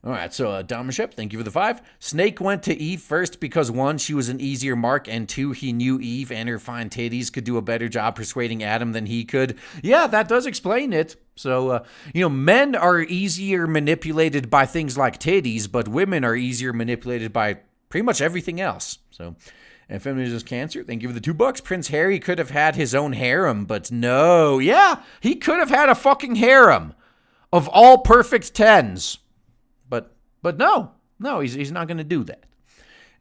All right, so Domashep, thank you for the 5. Snake went to Eve first because 1, she was an easier mark, and 2, he knew Eve and her fine titties could do a better job persuading Adam than he could. Yeah, that does explain it. So, men are easier manipulated by things like titties, but women are easier manipulated by pretty much everything else. So... And Feminist Cancer, thank you for the $2. Prince Harry could have had his own harem, but no. Yeah, he could have had a fucking harem of all perfect 10s. But no, he's not going to do that.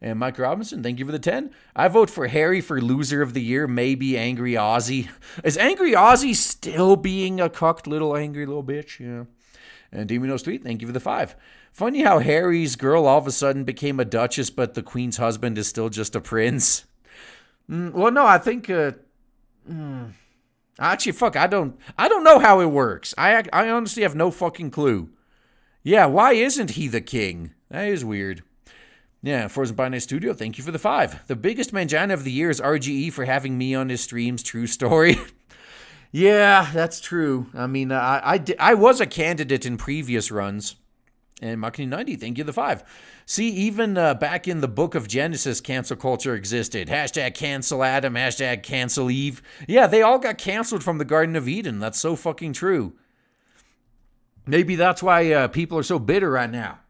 And Mike Robinson, thank you for the 10. I vote for Harry for loser of the year, maybe Angry Aussie. Is Angry Aussie still being a cucked little angry little bitch? Yeah. And Demon Street, thank you for the 5. Funny how Harry's girl all of a sudden became a duchess, but the queen's husband is still just a prince. Well, no, I think... Actually, fuck, I don't know how it works. I honestly have no fucking clue. Yeah, why isn't he the king? That is weird. Yeah, Frozen by Night Studio, thank you for the 5. The biggest Mangina of the year is RGE for having me on his streams. True story. Yeah, that's true. I mean, I was a candidate in previous runs. And Machine90, thank you for the 5. See, even back in the Book of Genesis, cancel culture existed. Hashtag cancel Adam, hashtag cancel Eve. Yeah, they all got canceled from the Garden of Eden. That's so fucking true. Maybe that's why people are so bitter right now.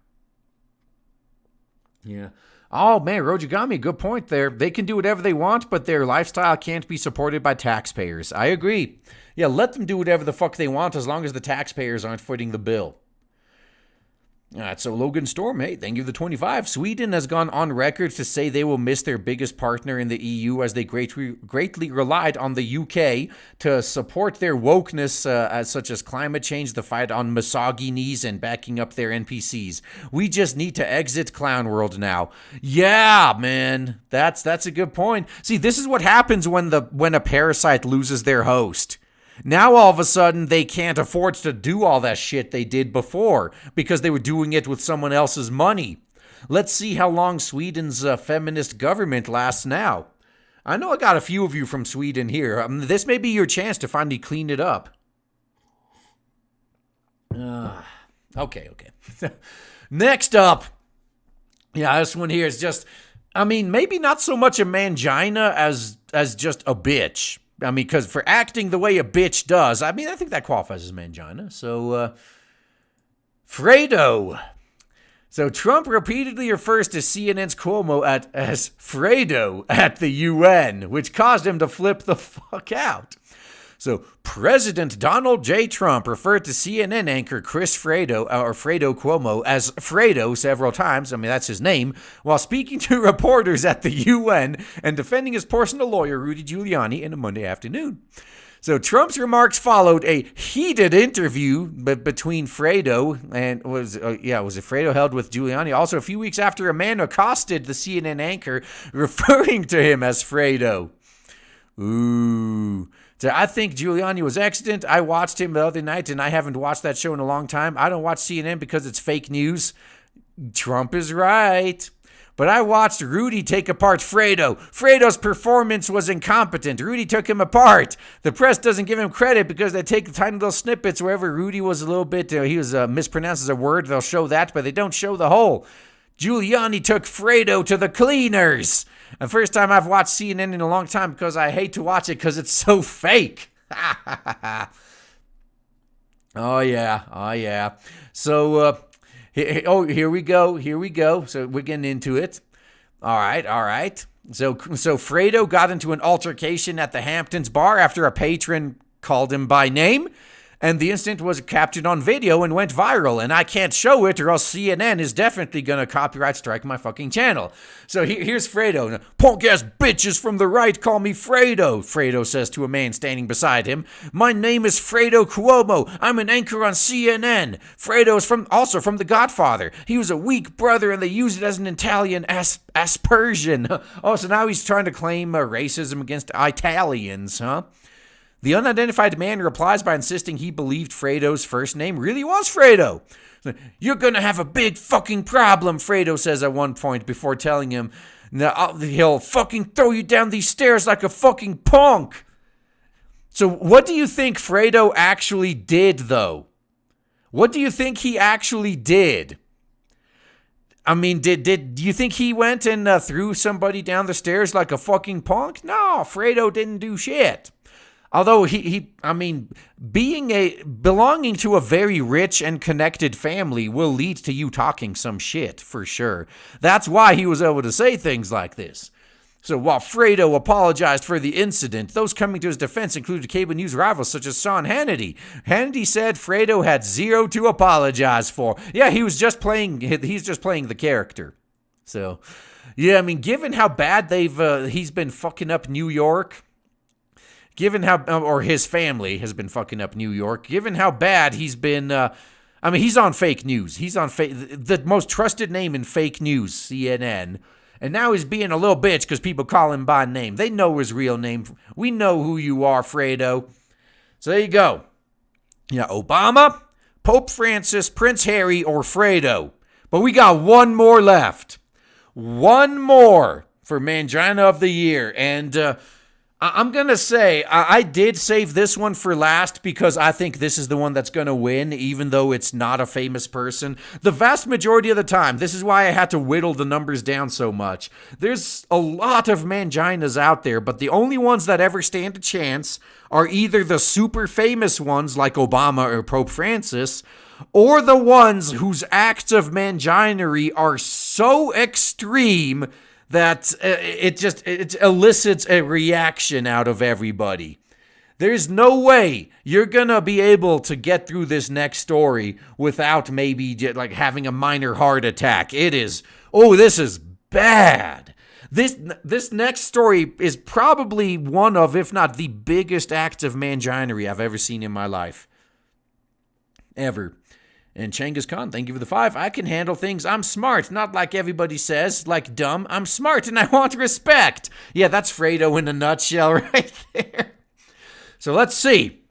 Yeah. Oh, man, Rojigami, good point there. They can do whatever they want, but their lifestyle can't be supported by taxpayers. I agree. Yeah, let them do whatever the fuck they want as long as the taxpayers aren't footing the bill. All right, so Logan Storm, hey, thank you for the 25. Sweden has gone on record to say they will miss their biggest partner in the EU as they greatly relied on the UK to support their wokeness, such as climate change, the fight on misogynies, and backing up their NPCs. We just need to exit Clown World now. Yeah, man, that's a good point. See, this is what happens when a parasite loses their host. Now, all of a sudden, they can't afford to do all that shit they did before because they were doing it with someone else's money. Let's see how long Sweden's feminist government lasts now. I know I got a few of you from Sweden here. This may be your chance to finally clean it up. Okay. Next up. Yeah, this one here is just, maybe not so much a mangina as just a bitch. Because for acting the way a bitch does, I think that qualifies as mangina. So, Fredo. So, Trump repeatedly refers to CNN's Cuomo as Fredo at the UN, which caused him to flip the fuck out. So, President Donald J. Trump referred to CNN anchor Chris Fredo, or Fredo Cuomo, as Fredo several times. That's his name, while speaking to reporters at the UN and defending his personal lawyer, Rudy Giuliani, in a Monday afternoon. So, Trump's remarks followed a heated interview between Fredo and, was it Fredo held with Giuliani? Also, a few weeks after a man accosted the CNN anchor, referring to him as Fredo. Ooh. So I think Giuliani was excellent. I watched him the other night, and I haven't watched that show in a long time. I don't watch CNN because it's fake news. Trump is right. But I watched Rudy take apart Fredo. Fredo's performance was incompetent. Rudy took him apart. The press doesn't give him credit because they take the tiny little snippets wherever Rudy was a little bit, he was mispronounced a word. They'll show that, but they don't show the whole. Giuliani took Fredo to the cleaners. The first time I've watched CNN in a long time because I hate to watch it because it's so fake. Oh, yeah. So, here we go. So we're getting into it. All right. So Fredo got into an altercation at the Hamptons bar after a patron called him by name. And the incident was captured on video and went viral. And I can't show it or else CNN is definitely going to copyright strike my fucking channel. So here's Fredo. Punk-ass bitches from the right call me Fredo, Fredo says to a man standing beside him. My name is Fredo Cuomo. I'm an anchor on CNN. Fredo is also from The Godfather. He was a weak brother and they used it as an Italian aspersion. Oh, so now he's trying to claim racism against Italians, huh? The unidentified man replies by insisting he believed Fredo's first name really was Fredo. You're gonna have a big fucking problem, Fredo says at one point before telling him he'll fucking throw you down these stairs like a fucking punk. So what do you think Fredo actually did, though? What do you think he actually did? Did you think he went and threw somebody down the stairs like a fucking punk? No, Fredo didn't do shit. Although belonging to a very rich and connected family will lead to you talking some shit, for sure. That's why he was able to say things like this. So while Fredo apologized for the incident, those coming to his defense included cable news rivals such as Sean Hannity. Hannity said Fredo had zero to apologize for. Yeah, he's just playing the character. So, yeah, I mean, given how bad he's been fucking up New York, given how, or his family has been fucking up New York, given how bad he's been, he's on fake news. He's on the most trusted name in fake news, CNN. And now he's being a little bitch because people call him by name. They know his real name. We know who you are, Fredo. So there you go. Yeah, Obama, Pope Francis, Prince Harry, or Fredo. But we got one more left. One more for Mangina of the Year. And I'm going to say, I did save this one for last because I think this is the one that's going to win, even though it's not a famous person. The vast majority of the time, this is why I had to whittle the numbers down so much. There's a lot of Manginas out there, but the only ones that ever stand a chance are either the super famous ones like Obama or Pope Francis, or the ones whose acts of manginery are so extreme that it elicits a reaction out of everybody. There's no way you're gonna be able to get through this next story without maybe like having a minor heart attack. This is bad. This next story is probably one of, if not the biggest acts of manginery I've ever seen in my life. Ever. And Changas Khan, thank you for the 5. I can handle things. I'm smart. Not like everybody says, like dumb. I'm smart and I want respect. Yeah, that's Fredo in a nutshell right there. So let's see.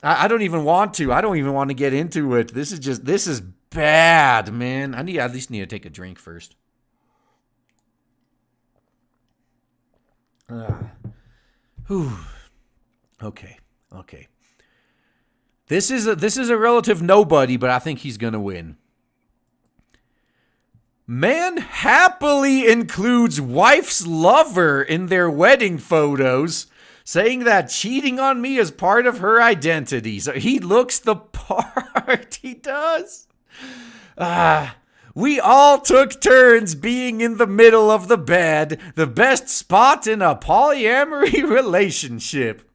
I don't even want to. I don't even want to get into it. This is bad, man. I at least need to take a drink first. Okay. This is a relative nobody, but I think he's going to win. Man happily includes wife's lover in their wedding photos, saying that cheating on me is part of her identity. So he looks the part. He does. We all took turns being in the middle of the bed, the best spot in a polyamory relationship.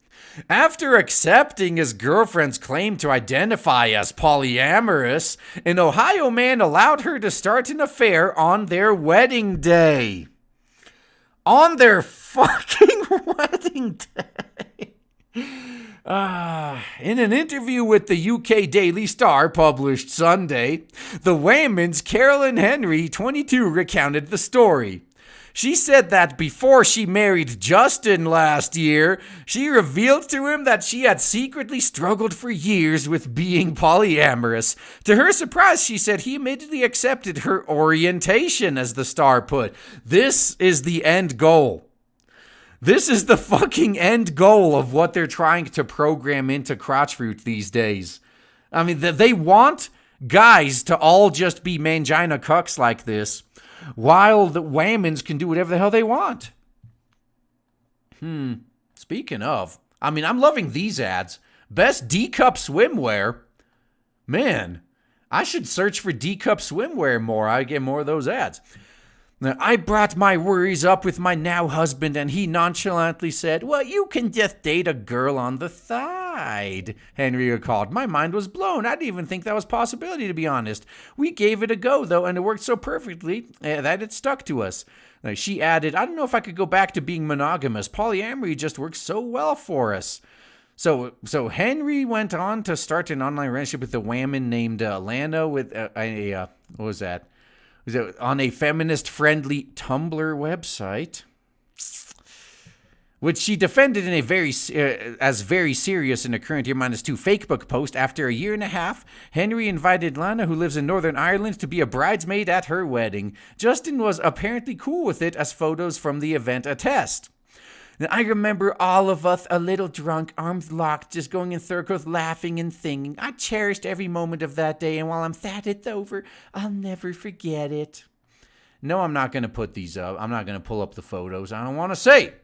After accepting his girlfriend's claim to identify as polyamorous, an Ohio man allowed her to start an affair on their wedding day. On their fucking wedding day. In an interview with the UK Daily Star published Sunday, the Wayman's Carolyn Henry, 22, recounted the story. She said that before she married Justin last year, she revealed to him that she had secretly struggled for years with being polyamorous. To her surprise, she said he immediately accepted her orientation, as the Star put. This is the end goal. This is the fucking end goal of what they're trying to program into crotch fruit these days. I mean, they want guys to all just be mangina cucks like this, while the Whammons can do whatever the hell they want. Speaking of, I'm loving these ads. Best D-Cup swimwear. Man, I should search for D-Cup swimwear more. I get more of those ads. Now, I brought my worries up with my now husband, and he nonchalantly said, well, you can just date a girl on the side, Henry recalled. My mind was blown. I didn't even think that was a possibility, to be honest. We gave it a go, though, and it worked so perfectly that it stuck to us. She added, I don't know if I could go back to being monogamous. Polyamory just works so well for us. So Henry went on to start an online relationship with a whammon named Lana with what was that? Was it on a feminist-friendly Tumblr website, which she defended in as very serious in a current year -2 fakebook post. After a year and a half, Henry invited Lana, who lives in Northern Ireland, to be a bridesmaid at her wedding. Justin was apparently cool with it, as photos from the event attest. And I remember all of us a little drunk, arms locked, just going in circles, laughing and singing. I cherished every moment of that day, and while I'm sad it's over, I'll never forget it. No, I'm not going to put these up. I'm not going to pull up the photos. I don't want to say.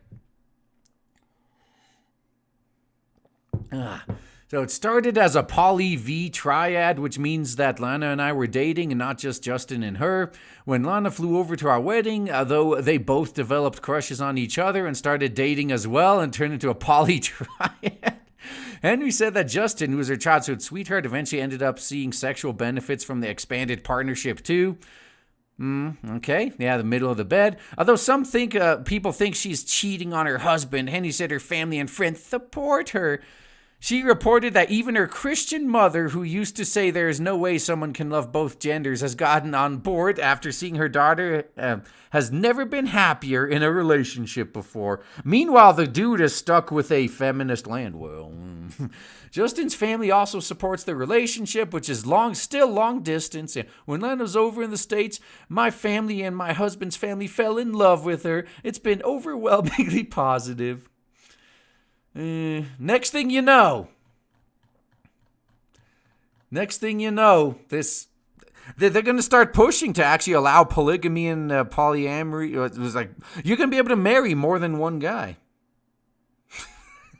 So So it started as a poly V triad, which means that Lana and I were dating and not just Justin and her. When Lana flew over to our wedding, though they both developed crushes on each other and started dating as well and turned into a poly triad. Henry said that Justin, who was her childhood sweetheart, eventually ended up seeing sexual benefits from the expanded partnership too. Okay, yeah, the middle of the bed. Although some think people think she's cheating on her husband, Henry said her family and friends support her. She reported that even her Christian mother, who used to say there is no way someone can love both genders, has gotten on board after seeing her daughter has never been happier in a relationship before. Meanwhile, the dude is stuck with a feminist land. Well, Justin's family also supports the relationship, which is still long distance. And when Lana was over in the States, my family and my husband's family fell in love with her. It's been overwhelmingly positive. Next thing you know, this they're going to start pushing to actually allow polygamy and polyamory. It was like, you're going to be able to marry more than one guy.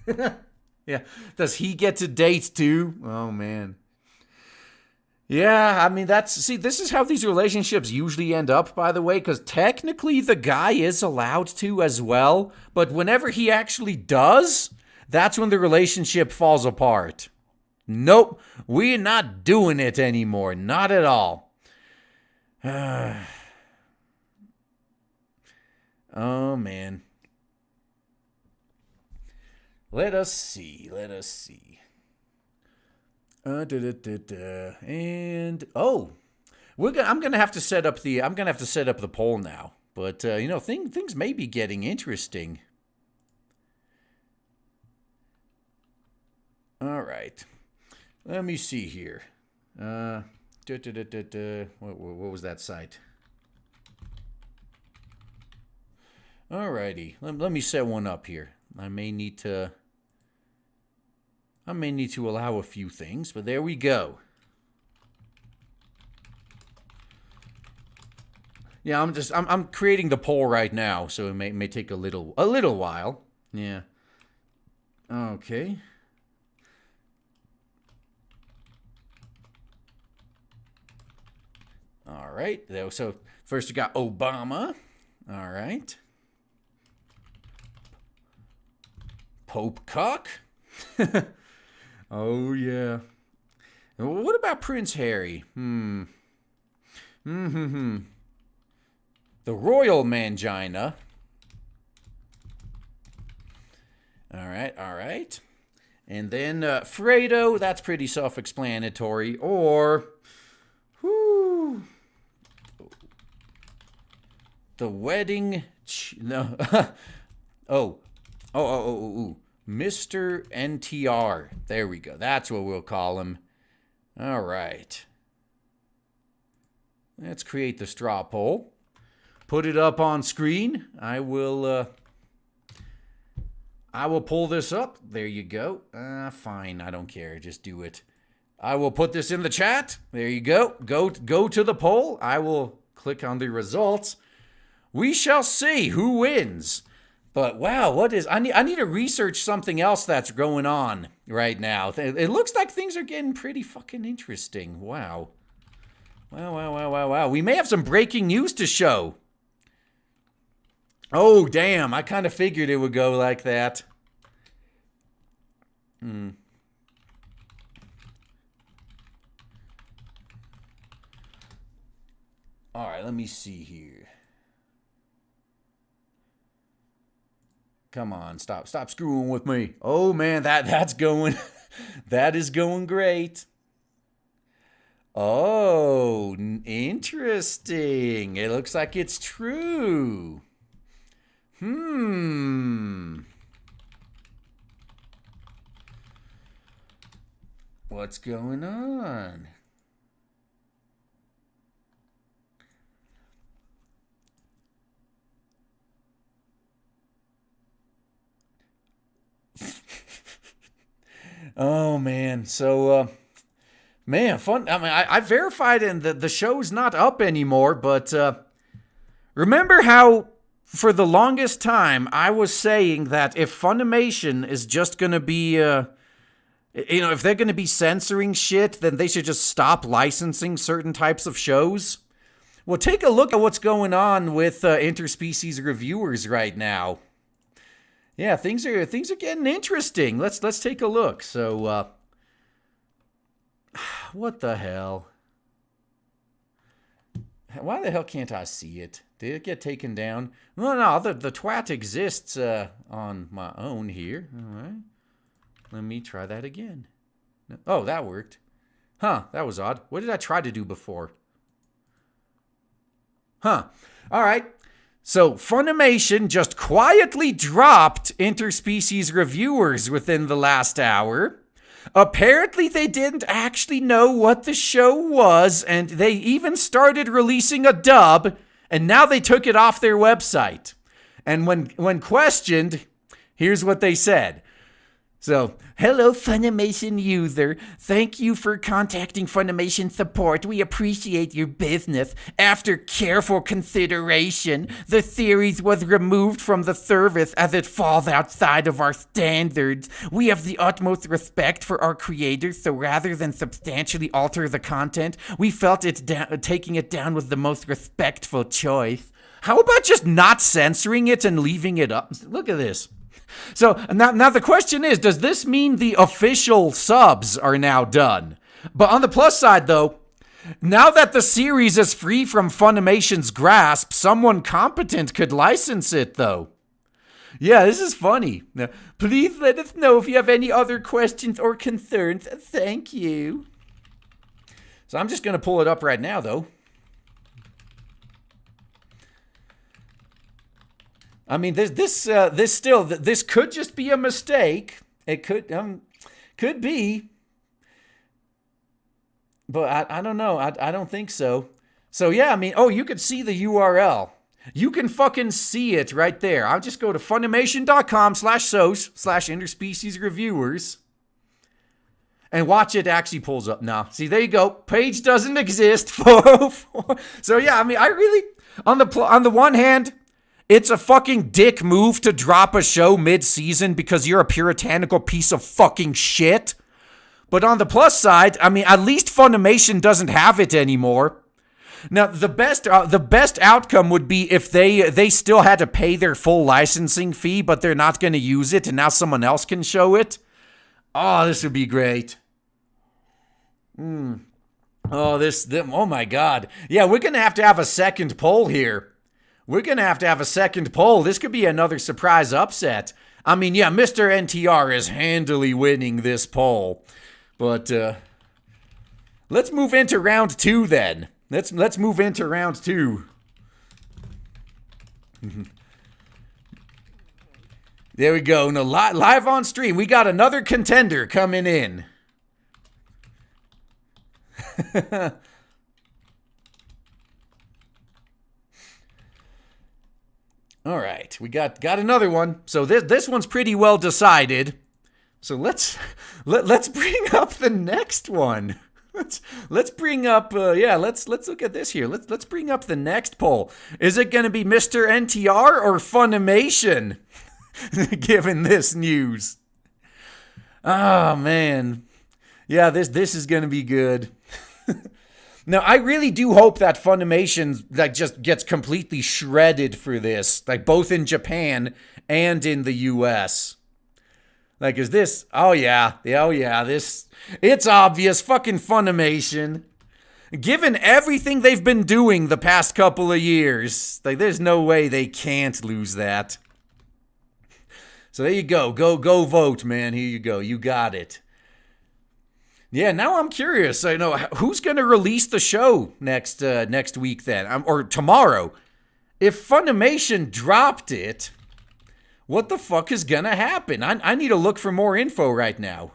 Yeah. Does he get to date too? Oh, man. Yeah, I mean, this is how these relationships usually end up, by the way, because technically the guy is allowed to as well, but whenever he actually does, that's when the relationship falls apart. Nope, we're not doing it anymore. Not at all. Oh, man. Let us see. And I'm gonna have to set up the poll now. But things may be getting interesting. All right, let me see here. What was that site? Alrighty, let me set one up here. I may need to allow a few things, but there we go. Yeah, I'm creating the poll right now, so it may take a little while. Yeah. Okay. All right. So first you got Obama. All right. Pope Cock. Oh yeah. What about Prince Harry? The Royal Mangina. All right. And then Fredo, that's pretty self-explanatory. Or, the wedding. No. Mr. NTR. There we go. That's what we'll call him. All right. Let's create the straw poll. Put it up on screen. I will pull this up. There you go. Fine. I don't care. Just do it. I will put this in the chat. There you go. Go to the poll. I will click on the results. We shall see who wins. But wow, I need to research something else that's going on right now. It looks like things are getting pretty fucking interesting. Wow. Wow. We may have some breaking news to show. Oh, damn. I kind of figured it would go like that. All right, let me see here. Come on, stop screwing with me. Oh man, that's going that is going great. Oh, interesting. It looks like it's true. What's going on? Oh man, so man, fun. I mean, I verified and the show's not up anymore, but remember how for the longest time I was saying that if Funimation is just gonna be If they're going to be censoring shit, then they should just stop licensing certain types of shows. Well, take a look at what's going on with interspecies reviewers right now. Yeah, things are getting interesting. Let's take a look. So, what the hell? Why the hell can't I see it? Did it get taken down? No, the twat exists on my own here. All right. Let me try that again. Oh, that worked. Huh, that was odd. What did I try to do before? Huh. All right. So Funimation just quietly dropped interspecies reviewers within the last hour. Apparently, they didn't actually know what the show was, and they even started releasing a dub, and now they took it off their website. And when questioned, here's what they said. So, hello Funimation user. Thank you for contacting Funimation support. We appreciate your business. After careful consideration, the series was removed from the service as it falls outside of our standards. We have the utmost respect for our creators, so rather than substantially alter the content, we felt taking it down was the most respectful choice. How about just not censoring it and leaving it up? Look at this. So now the question is, does this mean the official subs are now done? But on the plus side, though, now that the series is free from Funimation's grasp, someone competent could license it, though. Yeah, this is funny. Now, please let us know if you have any other questions or concerns. Thank you. So I'm just going to pull it up right now, though. I mean, this could just be a mistake. It could be, but I don't know. I don't think so. So yeah, I mean, you could see the URL. You can fucking see it right there. I'll just go to funimation.com/sos/interspecies reviewers and watch it actually pulls up. Now, see, there you go. Page doesn't exist. So yeah, I mean, I really on the one hand, it's a fucking dick move to drop a show mid-season because you're a puritanical piece of fucking shit. But on the plus side, I mean, at least Funimation doesn't have it anymore. Now, the best outcome would be if they still had to pay their full licensing fee, but they're not going to use it, and now someone else can show it. Oh, this would be great. Oh, oh my God. Yeah, we're going to have a second poll here. We're going to have a second poll. This could be another surprise upset. I mean, yeah, Mr. NTR is handily winning this poll. But let's move into round 2 then. Let's move into round 2. There we go. No, live on stream. We got another contender coming in. All right, we got another one. So this one's pretty well decided. So let's bring up the next one. Let's bring up let's look at this here. Let's bring up the next poll. Is it going to be Mr. NTR or Funimation? Given this news. Oh man. Yeah, this is going to be good. Now, I really do hope that Funimation just gets completely shredded for this, both in Japan and in the US. Is this? Oh yeah, this. It's obvious, fucking Funimation. Given everything they've been doing the past couple of years, there's no way they can't lose that. So there you go. Go vote, man. Here you go. You got it. Yeah, now I'm curious. I know who's going to release the show next week then, or tomorrow. If Funimation dropped it, what the fuck is going to happen? I need to look for more info right now.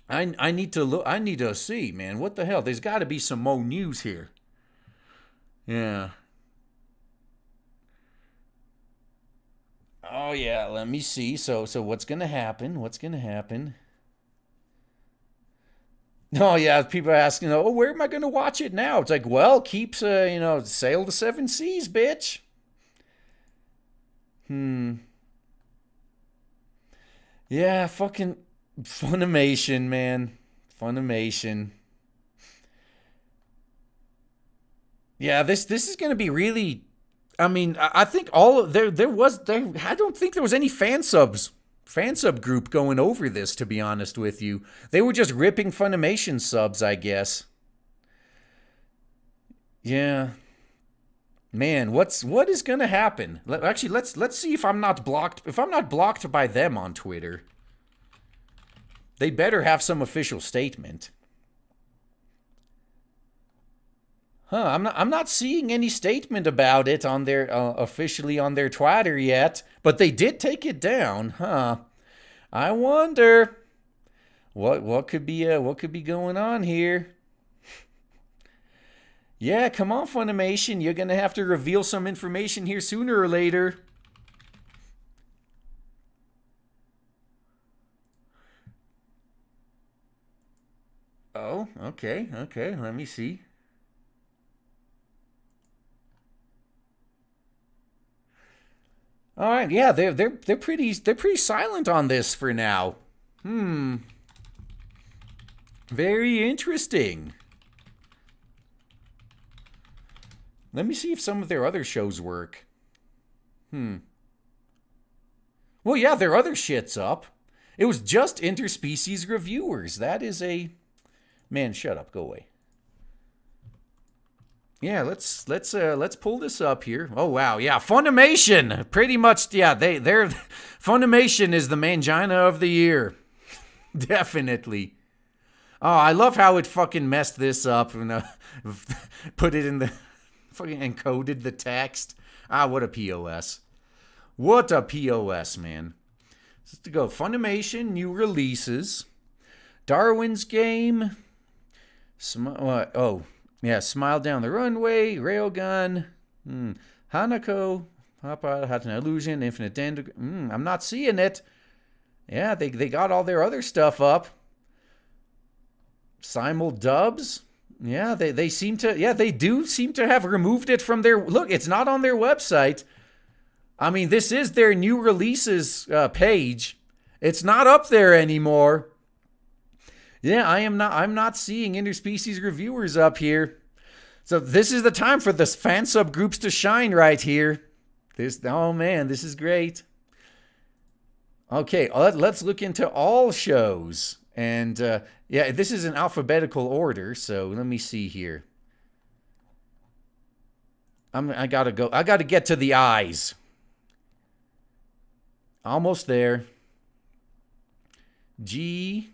I need to look. I need to see, man. What the hell? There's got to be some more news here. Yeah. Oh yeah. Let me see. So what's going to happen? What's going to happen? Oh, yeah, people are asking, where am I going to watch it now? It's well, keep, sail the 7 seas, bitch. Yeah, fucking, Funimation, man. Funimation. Yeah, this is going to be really. I mean, I think all of there was there. I don't think there was any fan sub group going over this. To be honest with you, they were just ripping Funimation subs, I guess. Yeah, man, what is going to happen? Actually, let's see if I'm not blocked. If I'm not blocked by them on Twitter, they better have some official statement. I'm not seeing any statement about it on their officially on their Twitter yet, but they did take it down, huh? I wonder what could be going on here. Yeah, come on, Funimation, you're gonna have to reveal some information here sooner or later. Oh, okay, let me see. All right, yeah, they're pretty silent on this for now. Very interesting. Let me see if some of their other shows work. Well, yeah, their other shit's up. It was just interspecies reviewers. That is a man. Shut up. Go away. Yeah, let's pull this up here. Oh wow, yeah, Funimation, pretty much. Yeah, they're Funimation is the Mangina of the year, definitely. Oh, I love how it fucking messed this up and put it in the fucking encoded the text. Ah, what a POS! What a POS, man. Just to go Funimation new releases, Darwin's Game. What? Oh. Yeah, Smile Down the Runway, Railgun, Hanako, Papa had an Illusion, Infinite Dend. I'm not seeing it. Yeah, they got all their other stuff up. Simul Dubs. Yeah, they seem to. Yeah, they do seem to have removed it from their. Look, it's not on their website. I mean, this is their new releases page. It's not up there anymore. Yeah, I'm not seeing interspecies reviewers up here. So this is the time for the fan sub groups to shine right here. Oh man, this is great. Okay, let's look into all shows. And yeah, this is in alphabetical order, so let me see here. I gotta get to the eyes. Almost there. G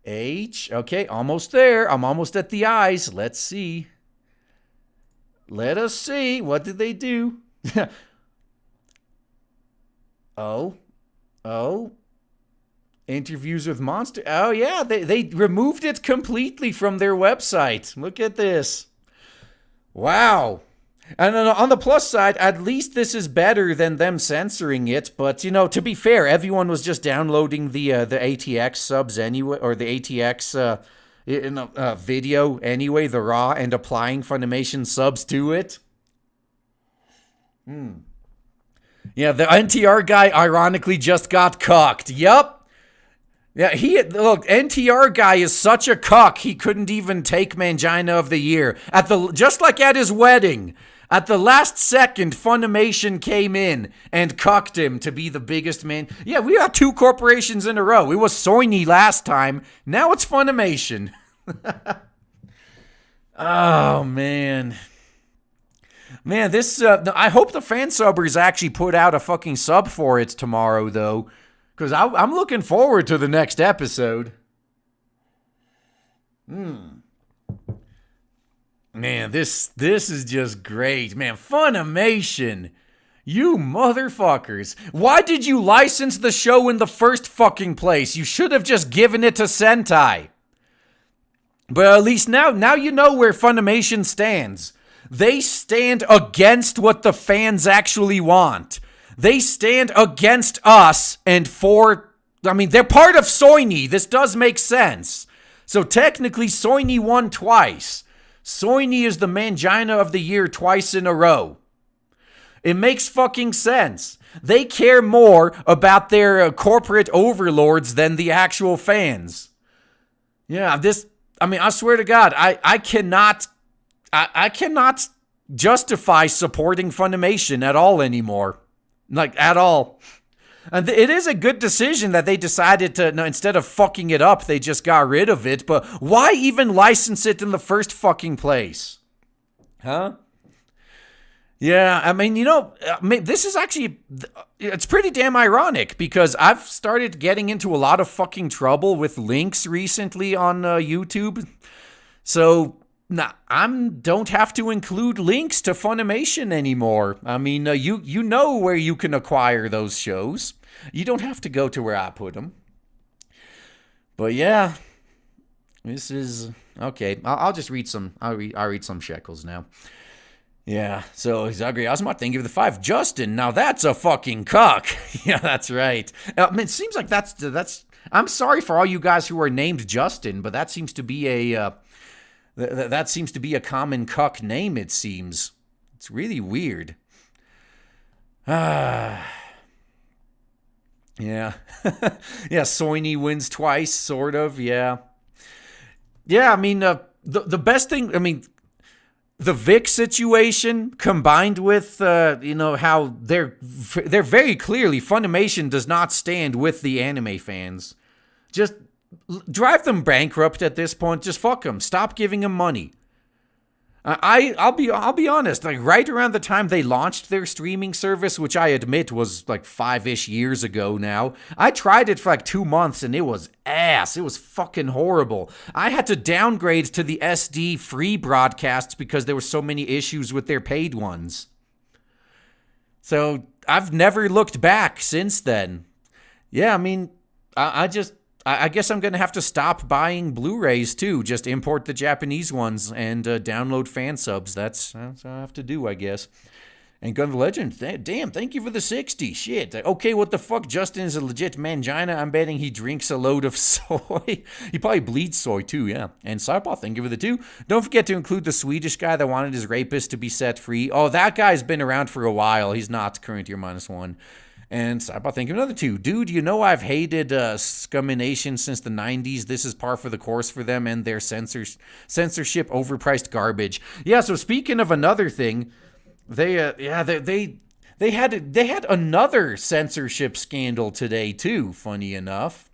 H. Okay, almost there. I'm almost at the eyes. Let's see. Let us see. What did they do? Oh. Interviews with Monster. Oh, yeah. They removed it completely from their website. Look at this. Wow. And on the plus side, at least this is better than them censoring it. But, you know, to be fair, everyone was just downloading the ATX subs anyway, or the ATX video anyway, the RAW, and applying Funimation subs to it. Yeah, the NTR guy ironically just got cucked. Yup. Yeah, look, NTR guy is such a cuck, he couldn't even take Mangina of the Year. Just like at his wedding. At the last second, Funimation came in and cucked him to be the biggest man. Yeah, we got two corporations in a row. It was Sony last time. Now it's Funimation. Oh, man. Man, this, I hope the fan subbers actually put out a fucking sub for it tomorrow, though. Because I'm looking forward to the next episode. Man, this is just great. Man, Funimation. You motherfuckers. Why did you license the show in the first fucking place? You should have just given it to Sentai. But at least now you know where Funimation stands. They stand against what the fans actually want. They stand against us and for... I mean, they're part of Sony. This does make sense. So technically, Sony won twice. Sony is the Mangina of the Year twice in a row. It makes fucking sense. They care more about their corporate overlords than the actual fans. Yeah, I swear to God, I cannot justify supporting Funimation at all anymore. Like, at all. And it is a good decision that they decided to, no, instead of fucking it up, they just got rid of it. But why even license it in the first fucking place? Huh? Yeah, I mean, this is actually, it's pretty damn ironic because I've started getting into a lot of fucking trouble with links recently on YouTube. So, don't have to include links to Funimation anymore. I mean, you know where you can acquire those shows. You don't have to go to where I put them. But yeah, this is, okay, I'll just read some, I'll read some shekels now. Yeah, so Zagri Asmat, thank you for the 5. Justin, now that's a fucking cuck. Yeah, that's right. I mean, it seems like that's. I'm sorry for all you guys who are named Justin, but that seems to be a common cuck name. It seems it's really weird. Yeah, yeah. Soiny wins twice, sort of. Yeah. I mean, the best thing. I mean. The Vic situation combined with, how they're very clearly, Funimation does not stand with the anime fans. Just drive them bankrupt at this point. Just fuck them. Stop giving them money. I'll be honest. Like right around the time they launched their streaming service, which I admit was like 5-ish years ago now, I tried it for like 2 months and it was ass. It was fucking horrible. I had to downgrade to the SD free broadcasts because there were so many issues with their paid ones. So I've never looked back since then. Yeah, I mean, I guess I'm going to have to stop buying Blu-rays too. Just import the Japanese ones and download fan subs. That's what I have to do, I guess. And Gun the Legend, damn, thank you for the 60. Shit. Okay, what the fuck? Justin is a legit mangina. I'm betting he drinks a load of soy. He probably bleeds soy too, yeah. And Cypaw, thank you for the 2. Don't forget to include the Swedish guy that wanted his rapist to be set free. Oh, that guy's been around for a while. He's not current year -1. And Cyber, thank you, another 2. Dude, you know I've hated Scumination since the 90s. This is par for the course for them and their censorship overpriced garbage. Yeah, so speaking of another thing, they had another censorship scandal today too, funny enough.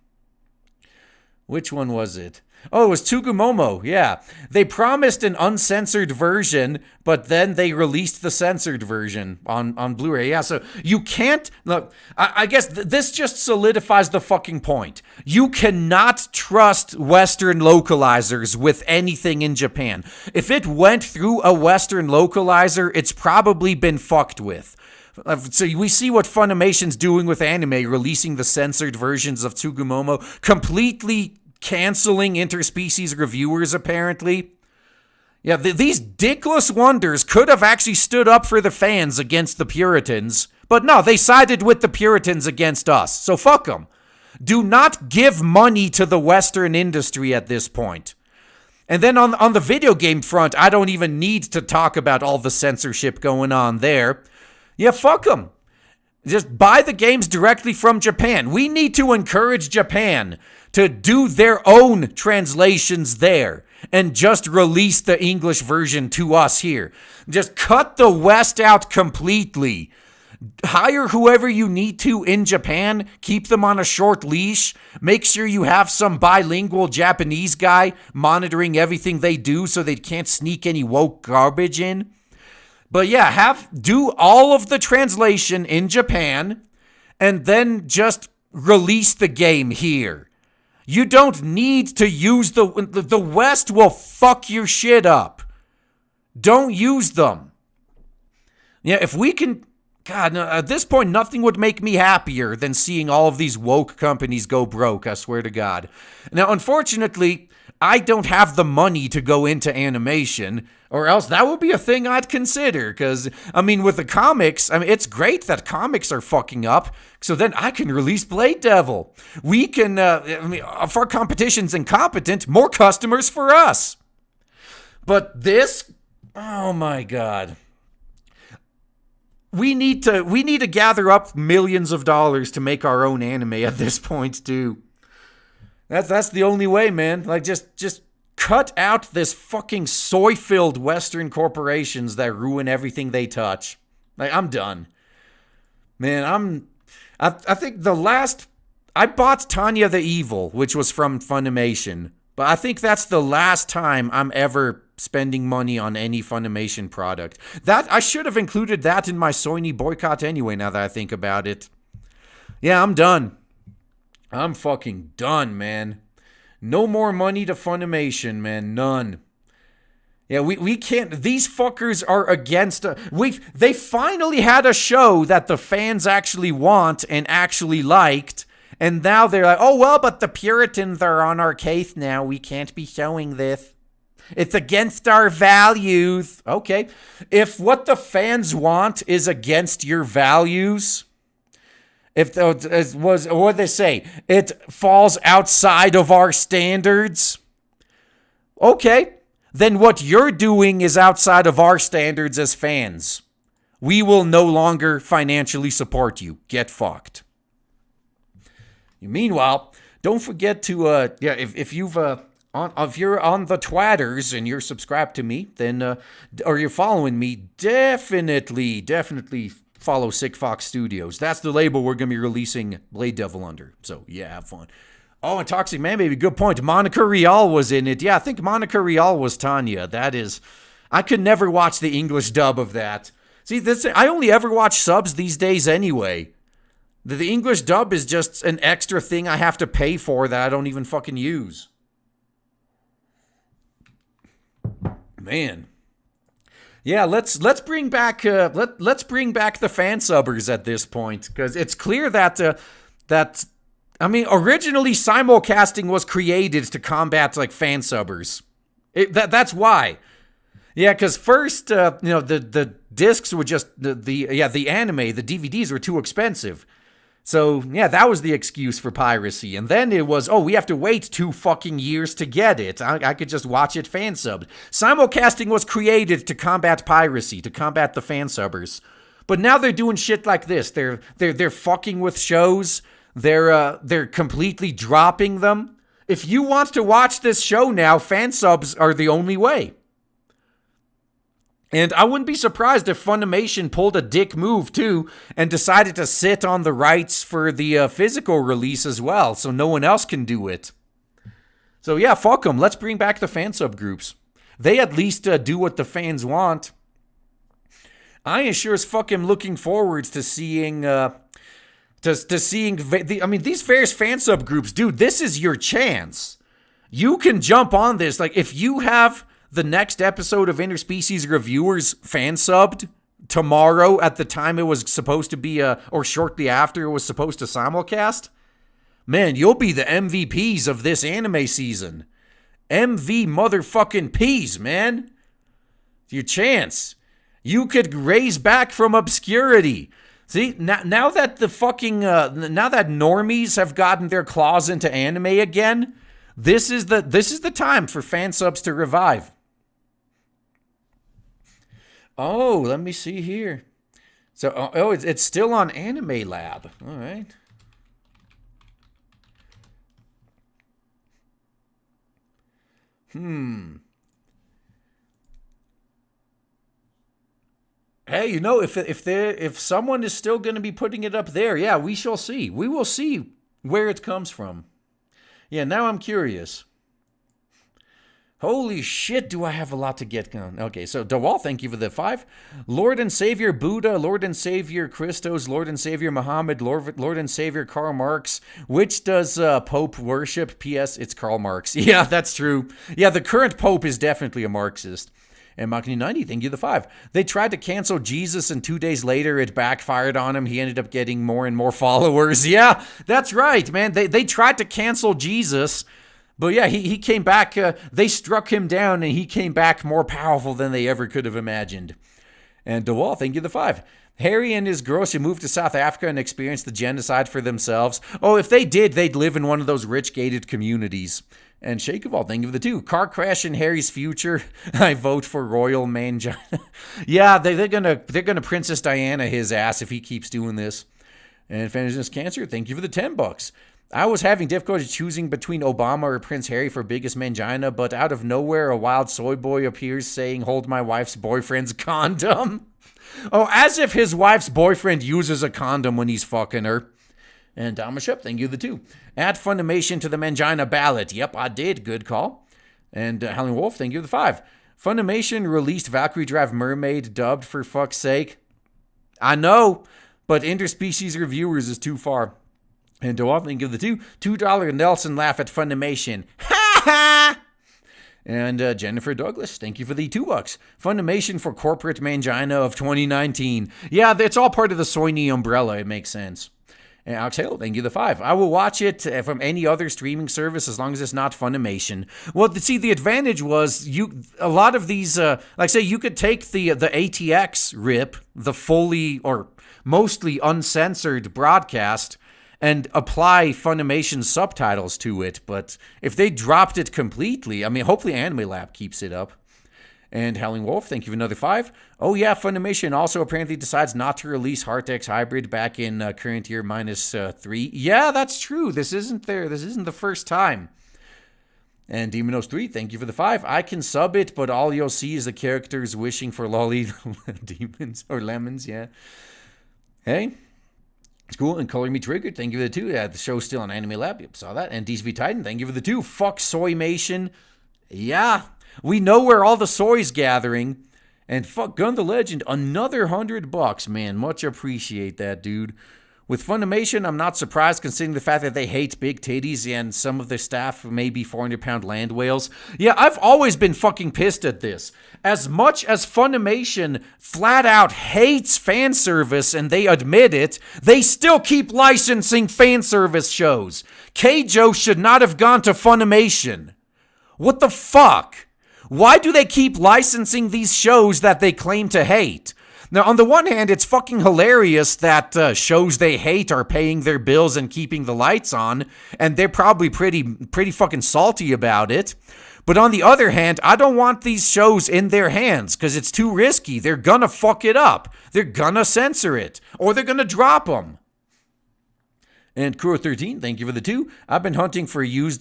Which one was it? Oh, it was Tsugumomo, yeah. They promised an uncensored version, but then they released the censored version on Blu-ray. Yeah, so you can't... Look, I guess this just solidifies the fucking point. You cannot trust Western localizers with anything in Japan. If it went through a Western localizer, it's probably been fucked with. So we see what Funimation's doing with anime, releasing the censored versions of Tsugumomo, completely canceling interspecies reviewers, apparently. Yeah, these dickless wonders could have actually stood up for the fans against the Puritans, but no, they sided with the Puritans against us, so fuck them. Do not give money to the Western industry at this point. And then on the video game front, I don't even need to talk about all the censorship going on there. Yeah, fuck them. Just buy the games directly from Japan. We need to encourage Japan to do their own translations there and just release the English version to us here. Just cut the West out completely. Hire whoever you need to in Japan. Keep them on a short leash. Make sure you have some bilingual Japanese guy monitoring everything they do so they can't sneak any woke garbage in. But yeah, do all of the translation in Japan and then just release the game here. You don't need to use the West will fuck your shit up. Don't use them. Yeah, if we can, God, no, at this point, nothing would make me happier than seeing all of these woke companies go broke, I swear to God. Now, unfortunately, I don't have the money to go into animation, or else that would be a thing I'd consider. Because, I mean, with the comics, I mean, it's great that comics are fucking up, so then I can release Blade Devil. We can, if our competition's incompetent, more customers for us. But this, oh my God. we need to gather up millions of dollars to make our own anime at this point too. That's the only way, man. Like just cut out this fucking soy-filled Western corporations that ruin everything they touch. Like, I'm done. Man, I think the last I bought Tanya the Evil, which was from Funimation, but I think that's the last time I'm ever spending money on any Funimation product. That I should have included that in my Sony boycott anyway, now that I think about it. Yeah, I'm done. I'm fucking done, man. No more money to Funimation, man. None. Yeah, we can't. These fuckers are against. They finally had a show that the fans actually want and actually liked, and now they're like, oh well, but the Puritans are on our case now. We can't be showing this. It's against our values. Okay, if what the fans want is against your values, if it was what they say, it falls outside of our standards. Okay. Then what you're doing is outside of our standards as fans. We will no longer financially support you. Get fucked. Meanwhile, don't forget to if you're on the Twatters and you're subscribed to me, then or you're following me, definitely follow Sick Fox Studios. That's the label we're gonna be releasing Blade Devil under. So yeah, have fun. Oh, and Toxic Man Baby, good point. Monica Rial was in it. Yeah, I think Monica Rial was Tanya. That is, I could never watch the English dub of that. See, I only ever watch subs these days anyway. The English dub is just an extra thing I have to pay for that I don't even fucking use. Man. Yeah, let's bring back let's bring back the fan subbers at this point, because it's clear that originally simulcasting was created to combat like fan subbers. That's why. Yeah, because first, the discs were just the anime, the DVDs were too expensive. So yeah, that was the excuse for piracy. And then it was, we have to wait 2 fucking years to get it. I could just watch it fan subbed. Simulcasting was created to combat piracy, to combat the fan subbers. But now they're doing shit like this. They're fucking with shows. They're completely dropping them. If you want to watch this show now, fan subs are the only way. And I wouldn't be surprised if Funimation pulled a dick move too and decided to sit on the rights for the physical release as well, so no one else can do it. So yeah, fuck them. Let's bring back the fan sub groups. They at least do what the fans want. I am sure as fuck am looking forward to seeing these various fan subgroups, dude, this is your chance. You can jump on this. Like, if you have the next episode of Interspecies Reviewers fan subbed tomorrow at the time it was supposed to be, or shortly after it was supposed to simulcast, man, you'll be the MVPs of this anime season. MV motherfucking P's, man. It's your chance. You could raise back from obscurity. See, now that the fucking, now that normies have gotten their claws into anime again, this is the time for fan subs to revive. Oh, let me see here. So, it's still on Anime Lab. All right. Hey, if someone is still going to be putting it up there, yeah, we shall see. We will see where it comes from. Yeah, now I'm curious. Holy shit, do I have a lot to get going. Okay, so Dawal, thank you for the 5. Lord and Savior Buddha, Lord and Savior Christos, Lord and Savior Muhammad, Lord and Savior Karl Marx. Which does Pope worship? P.S. It's Karl Marx. Yeah, that's true. Yeah, the current Pope is definitely a Marxist. And Mangina, thank you the 5. They tried to cancel Jesus, and 2 days later it backfired on him. He ended up getting more and more followers. Yeah, that's right, man. They tried to cancel Jesus, but yeah, he came back. They struck him down, and he came back more powerful than they ever could have imagined. And DeWall, thank you the 5. Harry and his girl should move to South Africa and experience the genocide for themselves. Oh, if they did, they'd live in one of those rich gated communities. And Shakeoval, thank you for the 2. Car crash in Harry's future. I vote for Royal Mangina. Yeah, they're gonna Princess Diana his ass if he keeps doing this. And Fantasy Cancer, thank you for the $10. I was having difficulty choosing between Obama or Prince Harry for biggest mangina, but out of nowhere, a wild soy boy appears saying, "Hold my wife's boyfriend's condom." Oh, as if his wife's boyfriend uses a condom when he's fucking her. And Damashep, thank you the 2. Add Funimation to the Mangina ballot. Yep, I did. Good call. And Howling Wolf, thank you the 5. Funimation released Valkyrie Drive Mermaid dubbed, for fuck's sake. I know, but interspecies reviewers is too far. And Doaf, thank you the 2. $2 Nelson laugh at Funimation. Ha ha! And Jennifer Douglas, thank you for the $2. Funimation for corporate mangina of 2019. Yeah, it's all part of the Soiny umbrella. It makes sense. And Alex Hale, thank you the 5. I will watch it from any other streaming service as long as it's not Funimation. Well, see, the advantage was a lot of these, like say, you could take the ATX rip, the fully or mostly uncensored broadcast, and apply Funimation subtitles to it. But if they dropped it completely, I mean, hopefully Anime Lab keeps it up. And Howling Wolf, thank you for another 5. Oh yeah, Funimation also apparently decides not to release Heart X Hybrid back in current year -3. Yeah, that's true. This isn't the first time. And Demonos 3, thank you for the 5. I can sub it, but all you'll see is the characters wishing for lolly demons or lemons, yeah. Hey. It's cool. And Color Me Triggered, thank you for the 2. The show's still on Anime Lab. Yep, saw that. And DCV Titan, thank you for the 2. Fuck Soymation. Yeah. We know where all the soy's gathering. And fuck Gun the Legend, another $100, man. Much appreciate that, dude. With Funimation, I'm not surprised considering the fact that they hate big titties and some of their staff may be 400-pound land whales. Yeah, I've always been fucking pissed at this. As much as Funimation flat out hates fan service and they admit it, they still keep licensing fan service shows. Keijo should not have gone to Funimation. What the fuck? Why do they keep licensing these shows that they claim to hate? Now, on the one hand, it's fucking hilarious that shows they hate are paying their bills and keeping the lights on, and they're probably pretty fucking salty about it. But on the other hand, I don't want these shows in their hands, because it's too risky. They're gonna fuck it up. They're gonna censor it, or they're gonna drop them. And Kuro13, thank you for the 2. I've been hunting for new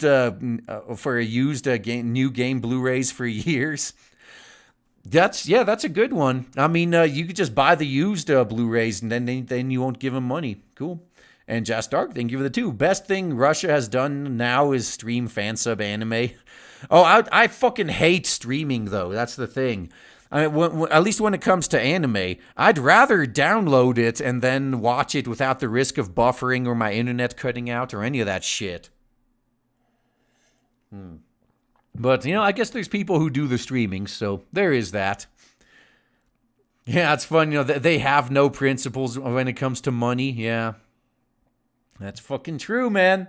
game Blu-rays for years. That's a good one. I mean, you could just buy the used Blu-rays and then you won't give them money. Cool. And Just Dark, thank you for the 2. Best thing Russia has done now is stream fansub anime. Oh, I fucking hate streaming though. That's the thing. I mean, at least when it comes to anime, I'd rather download it and then watch it without the risk of buffering or my internet cutting out or any of that shit. But, I guess there's people who do the streaming, so there is that. Yeah, it's fun, they have no principles when it comes to money, yeah. That's fucking true, man.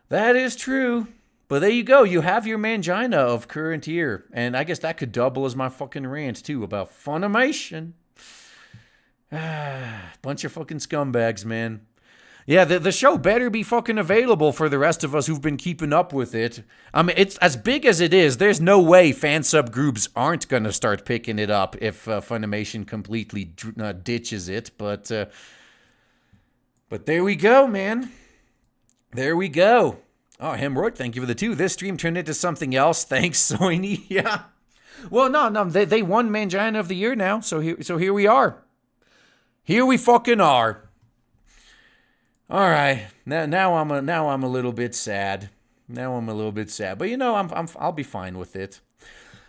That is true. But there you go, you have your mangina of current year. And I guess that could double as my fucking rant, too, about Funimation. Bunch of fucking scumbags, man. Yeah, the show better be fucking available for the rest of us who've been keeping up with it. I mean, it's as big as it is. There's no way fan subgroups aren't going to start picking it up if Funimation completely ditches it. But there we go, man. There we go. Oh, Hemroyd, thank you for the 2. This stream turned into something else. Thanks, Soiny. Yeah. Well, no, they won Mangina of the Year now, so here we are. Here we fucking are. All right, now I'm a little bit sad. Now I'm a little bit sad, but I'll be fine with it.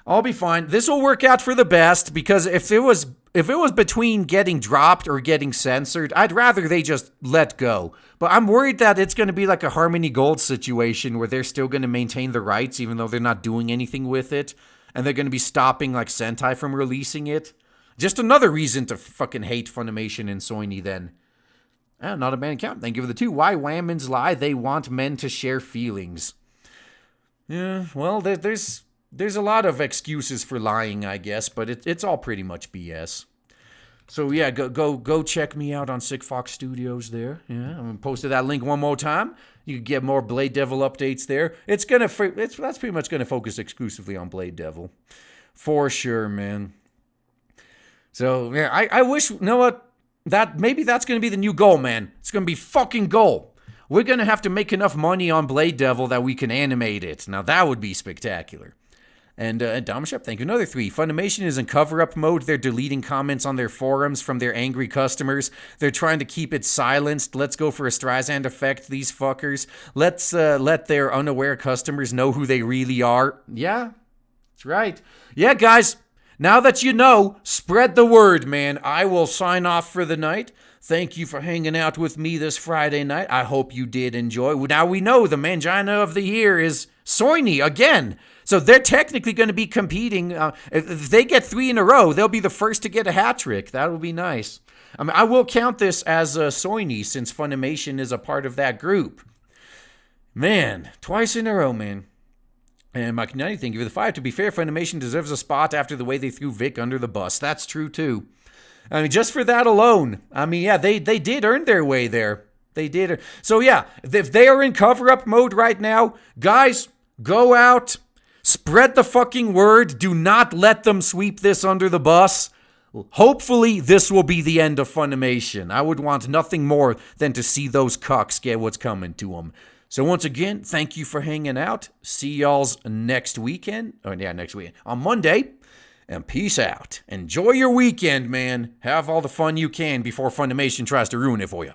I'll be fine. This will work out for the best because if it was between getting dropped or getting censored, I'd rather they just let go. But I'm worried that it's going to be like a Harmony Gold situation where they're still going to maintain the rights even though they're not doing anything with it, and they're going to be stopping like Sentai from releasing it. Just another reason to fucking hate Funimation and Soiny then. Oh, not a man count. Thank you for the 2. Why women's lie? They want men to share feelings. Yeah, well, there's a lot of excuses for lying, I guess, but it's all pretty much BS. So yeah, go check me out on Sick Fox Studios there. Yeah, I'm gonna post that link one more time. You can get more Blade Devil updates there. That's pretty much gonna focus exclusively on Blade Devil, for sure, man. So yeah, I wish, you know what, that maybe that's gonna be the new goal, man. It's gonna be fucking goal. We're gonna have to make enough money on Blade Devil that we can animate it. Now that would be spectacular. And Domashep, thank you. Another 3. Funimation is in cover-up mode. They're deleting comments on their forums from their angry customers. They're trying to keep it silenced. Let's go for a Streisand effect, these fuckers. Let's let their unaware customers know who they really are. Yeah, that's right. Yeah, guys, now that you know, spread the word, man. I will sign off for the night. Thank you for hanging out with me this Friday night. I hope you did enjoy. Now we know the Mangina of the year is Soini again. So they're technically going to be competing. If they get 3 in a row, they'll be the first to get a hat trick. That would be nice. I mean, I will count this as Soini since Funimation is a part of that group. Man, twice in a row, man. And Mike 90, thank you for the 5. To be fair, Funimation deserves a spot after the way they threw Vic under the bus. That's true, too. I mean, just for that alone. I mean, yeah, they did earn their way there. They did. So, yeah, if they are in cover-up mode right now, guys, go out. Spread the fucking word. Do not let them sweep this under the bus. Hopefully, this will be the end of Funimation. I would want nothing more than to see those cucks get what's coming to them. So once again, thank you for hanging out. See y'all's next weekend. Oh, yeah, next weekend. On Monday. And peace out. Enjoy your weekend, man. Have all the fun you can before Funimation tries to ruin it for you.